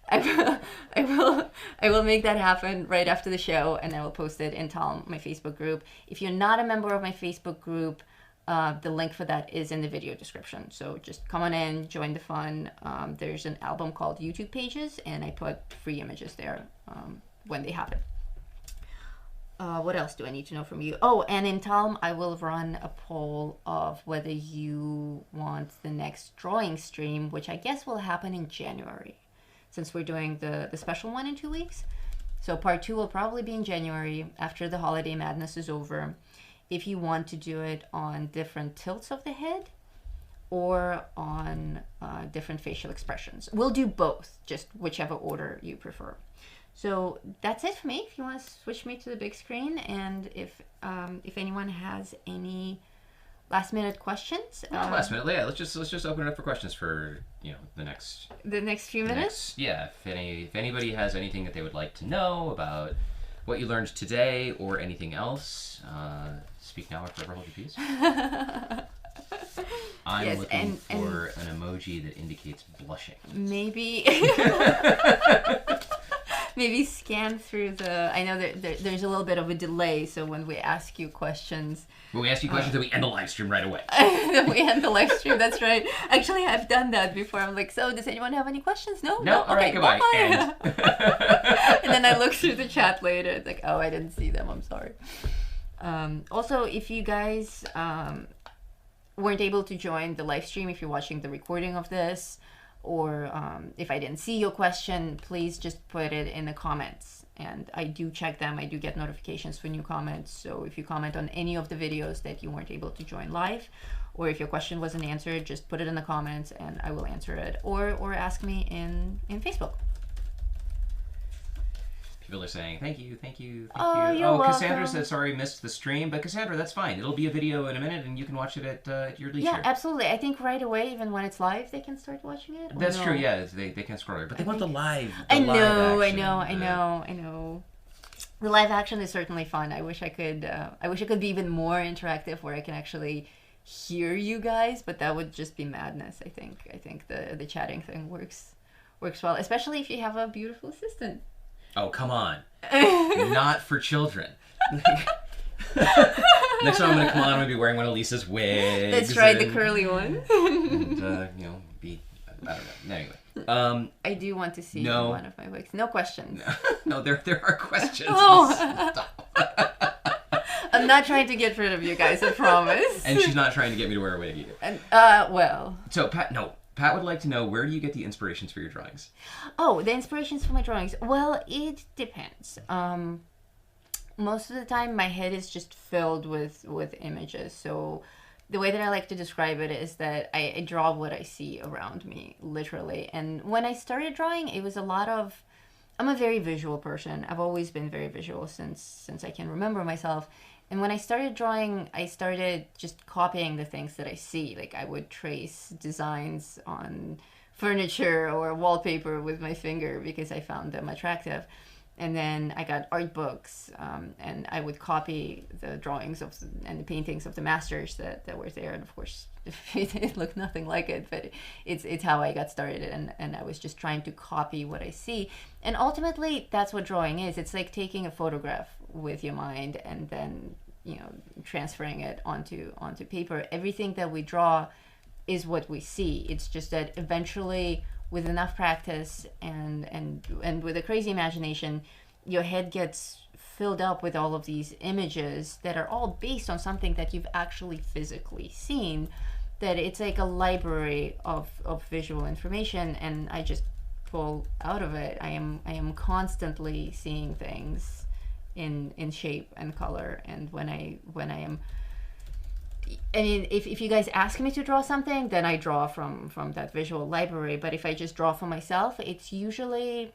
I will make that happen right after the show, and I will post it in my Facebook group. If you're not a member of my Facebook group, the link for that is in the video description. So just come on in, join the fun. There's an album called YouTube Pages, and I put free images there when they happen. What else do I need to know from you? Oh, and in Talm, I will run a poll of whether you want the next drawing stream, which I guess will happen in January, since we're doing the special one in 2 weeks. So part 2 will probably be in January after the holiday madness is over. If you want to do it on different tilts of the head or on different facial expressions. We'll do both, just whichever order you prefer. So that's it for me. If you want to switch me to the big screen, and if anyone has any last minute questions. Last minute, yeah. Let's just open it up for questions for the next few minutes. If anybody has anything that they would like to know about what you learned today or anything else. Speak now or forever hold your peace. I'm looking for an emoji that indicates blushing. Maybe maybe scan through the... I know there's a little bit of a delay, so when we ask you questions... When we ask you questions, then we end the live stream right away. Then we end the live stream, that's right. Actually, I've done that before. I'm like, so does anyone have any questions? No? No? All right, goodbye. End. And then I look through the chat later. It's like, oh, I didn't see them. I'm sorry. Also, if you guys weren't able to join the live stream, if you're watching the recording of this, or if I didn't see your question, please just put it in the comments. And I do check them. I do get notifications for new comments. So if you comment on any of the videos that you weren't able to join live, or if your question wasn't answered, just put it in the comments and I will answer it. Or ask me in Facebook. People are saying, thank you. You're welcome. Cassandra said, sorry, missed the stream. But Cassandra, that's fine. It'll be a video in a minute and you can watch it at your leisure. Yeah, absolutely. I think right away, even when it's live, they can start watching it. That's true, yeah. They can scroll it. But they want the live I know. The live action is certainly fun. I wish I could be even more interactive where I can actually hear you guys, but that would just be madness, I think the chatting thing works well, especially if you have a beautiful assistant. Oh, come on. Not for children. Next time I'm going to come on, I'm going to be wearing one of Lisa's wigs. That's right, the curly one. And, I don't know. Anyway. I do want to see one of my wigs. No questions. No, there are questions. Oh. I'm not trying to get rid of you guys, I promise. And she's not trying to get me to wear a wig either. And, well. So, Pat would like to know, where do you get the inspirations for your drawings? Oh, the inspirations for my drawings. Well, it depends. Most of the time, my head is just filled with images. So the way that I like to describe it is that I draw what I see around me, literally. And when I started drawing, it was a lot of... I'm a very visual person. I've always been very visual since I can remember myself. And when I started drawing, I started just copying the things that I see. Like I would trace designs on furniture or wallpaper with my finger because I found them attractive. And then I got art books, and I would copy the drawings and the paintings of the masters that were there. And of course, it looked nothing like it, but it's how I got started. And I was just trying to copy what I see. And ultimately, that's what drawing is. It's like taking a photograph with your mind and then, transferring it onto paper. Everything that we draw is what we see. It's just that eventually, with enough practice and with a crazy imagination, your head gets filled up with all of these images that are all based on something that you've actually physically seen, that it's like a library of visual information, and I just pull out of it. I am constantly seeing things in shape and color, and when I am... I mean, if you guys ask me to draw something, then I draw from that visual library. But if I just draw for myself, it's usually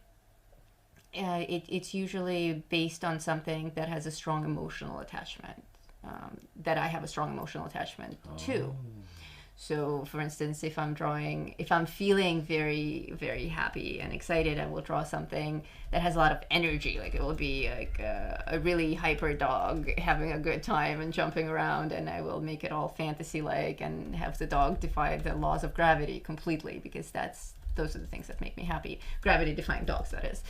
based on something that has a strong emotional attachment, that I have a strong emotional attachment to. So, for instance, if I'm feeling very, very happy and excited, I will draw something that has a lot of energy. Like it will be like a really hyper dog having a good time and jumping around, and I will make it all fantasy-like and have the dog defy the laws of gravity completely, because those are the things that make me happy. Gravity-defying dogs, that is.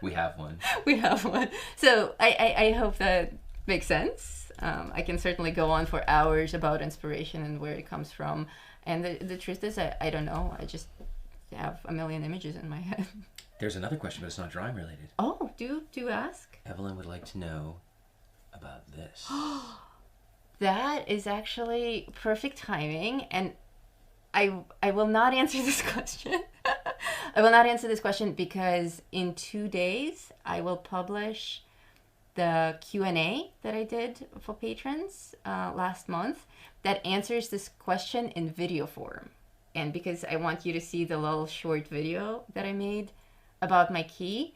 We have one. We have one. So I hope that makes sense. I can certainly go on for hours about inspiration and where it comes from. And the truth is, I don't know. I just have a million images in my head. There's another question, but it's not drawing related. Oh, do ask. Evelyn would like to know about this. That is actually perfect timing. And I will not answer this question. I will not answer this question because in 2 days, I will publish the Q&A that I did for patrons last month that answers this question in video form. And because I want you to see the little short video that I made about my key,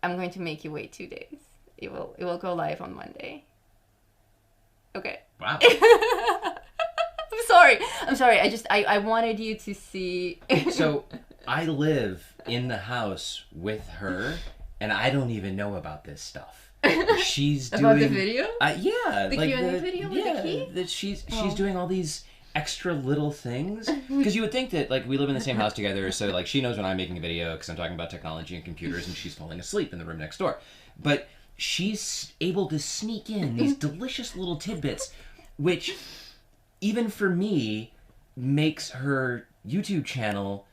I'm going to make you wait 2 days. It will go live on Monday. Okay. Wow. I'm sorry. I wanted you to see. So I live in the house with her, and I don't even know about this stuff. She's doing about the video. Yeah, The Q&A video with the key. That she's doing all these extra little things, because you would think that like we live in the same house together, so like she knows when I'm making a video because I'm talking about technology and computers, and she's falling asleep in the room next door. But she's able to sneak in these delicious little tidbits, which even for me makes her YouTube channel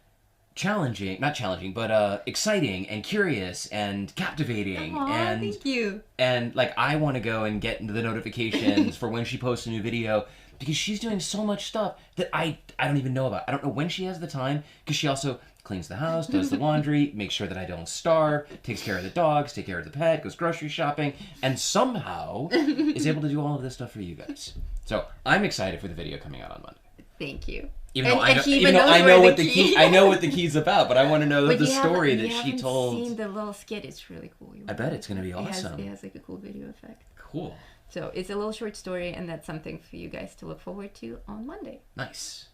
not challenging, but exciting and curious and captivating. Aww, and thank you. And like I want to go and get the notifications for when she posts a new video, because she's doing so much stuff that I don't even know about. I don't know when she has the time, because she also cleans the house, does the laundry, makes sure that I don't starve, takes care of the dogs, takes care of the pet, goes grocery shopping, and somehow is able to do all of this stuff for you guys. So I'm excited for the video coming out on Monday. Thank you. Even though I know what the key's about, but I want to know the story that she told. Seen the little skit? It's really cool. I bet it's going to be awesome. It has like a cool video effect. Cool. So it's a little short story, and that's something for you guys to look forward to on Monday. Nice.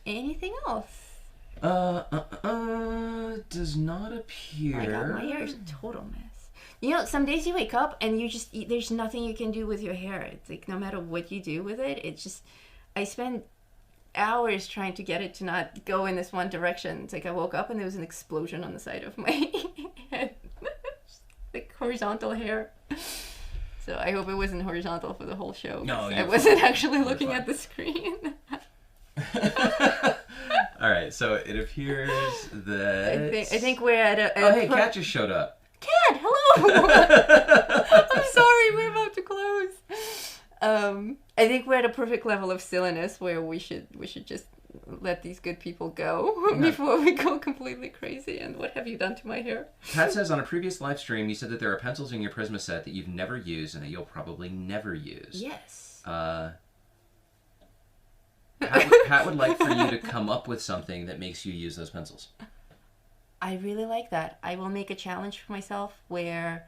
Anything else? Does not appear. Oh my God, my hair is a total mess. You know, some days you wake up and you just there's nothing you can do with your hair. It's like no matter what you do with it, it's just I spend hours trying to get it to not go in this one direction. It's like I woke up and there was an explosion on the side of my head. Like horizontal hair. So I hope it wasn't horizontal for the whole show. No, I wasn't actually looking at the screen. All right, so it appears that I think we're at a oh, hey, Kat just showed up. Kat, hello. I'm sorry, we're about to close. I think we're at a perfect level of silliness where we should just let these good people go before we go completely crazy. And what have you done to my hair? Pat says on a previous live stream, you said that there are pencils in your Prisma set that you've never used and that you'll probably never use. Yes. Pat would like for you to come up with something that makes you use those pencils. I really like that. I will make a challenge for myself where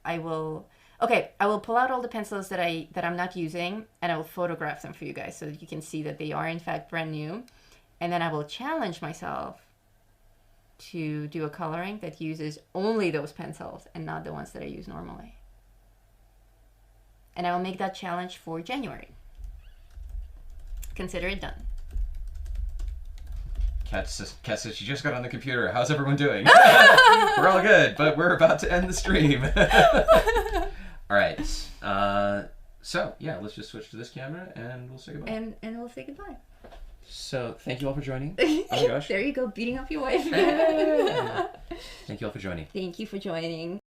I will pull out all the pencils that I'm not using, and I will photograph them for you guys so that you can see that they are in fact brand new. And then I will challenge myself to do a coloring that uses only those pencils and not the ones that I use normally. And I will make that challenge for January. Consider it done. Kat says she just got on the computer. How's everyone doing? We're all good, but we're about to end the stream. All right. So, yeah, let's just switch to this camera and we'll say goodbye. And we'll say goodbye. So, thank you all for joining. Oh my gosh. There you go, beating up your wife. Thank you all for joining. Thank you for joining.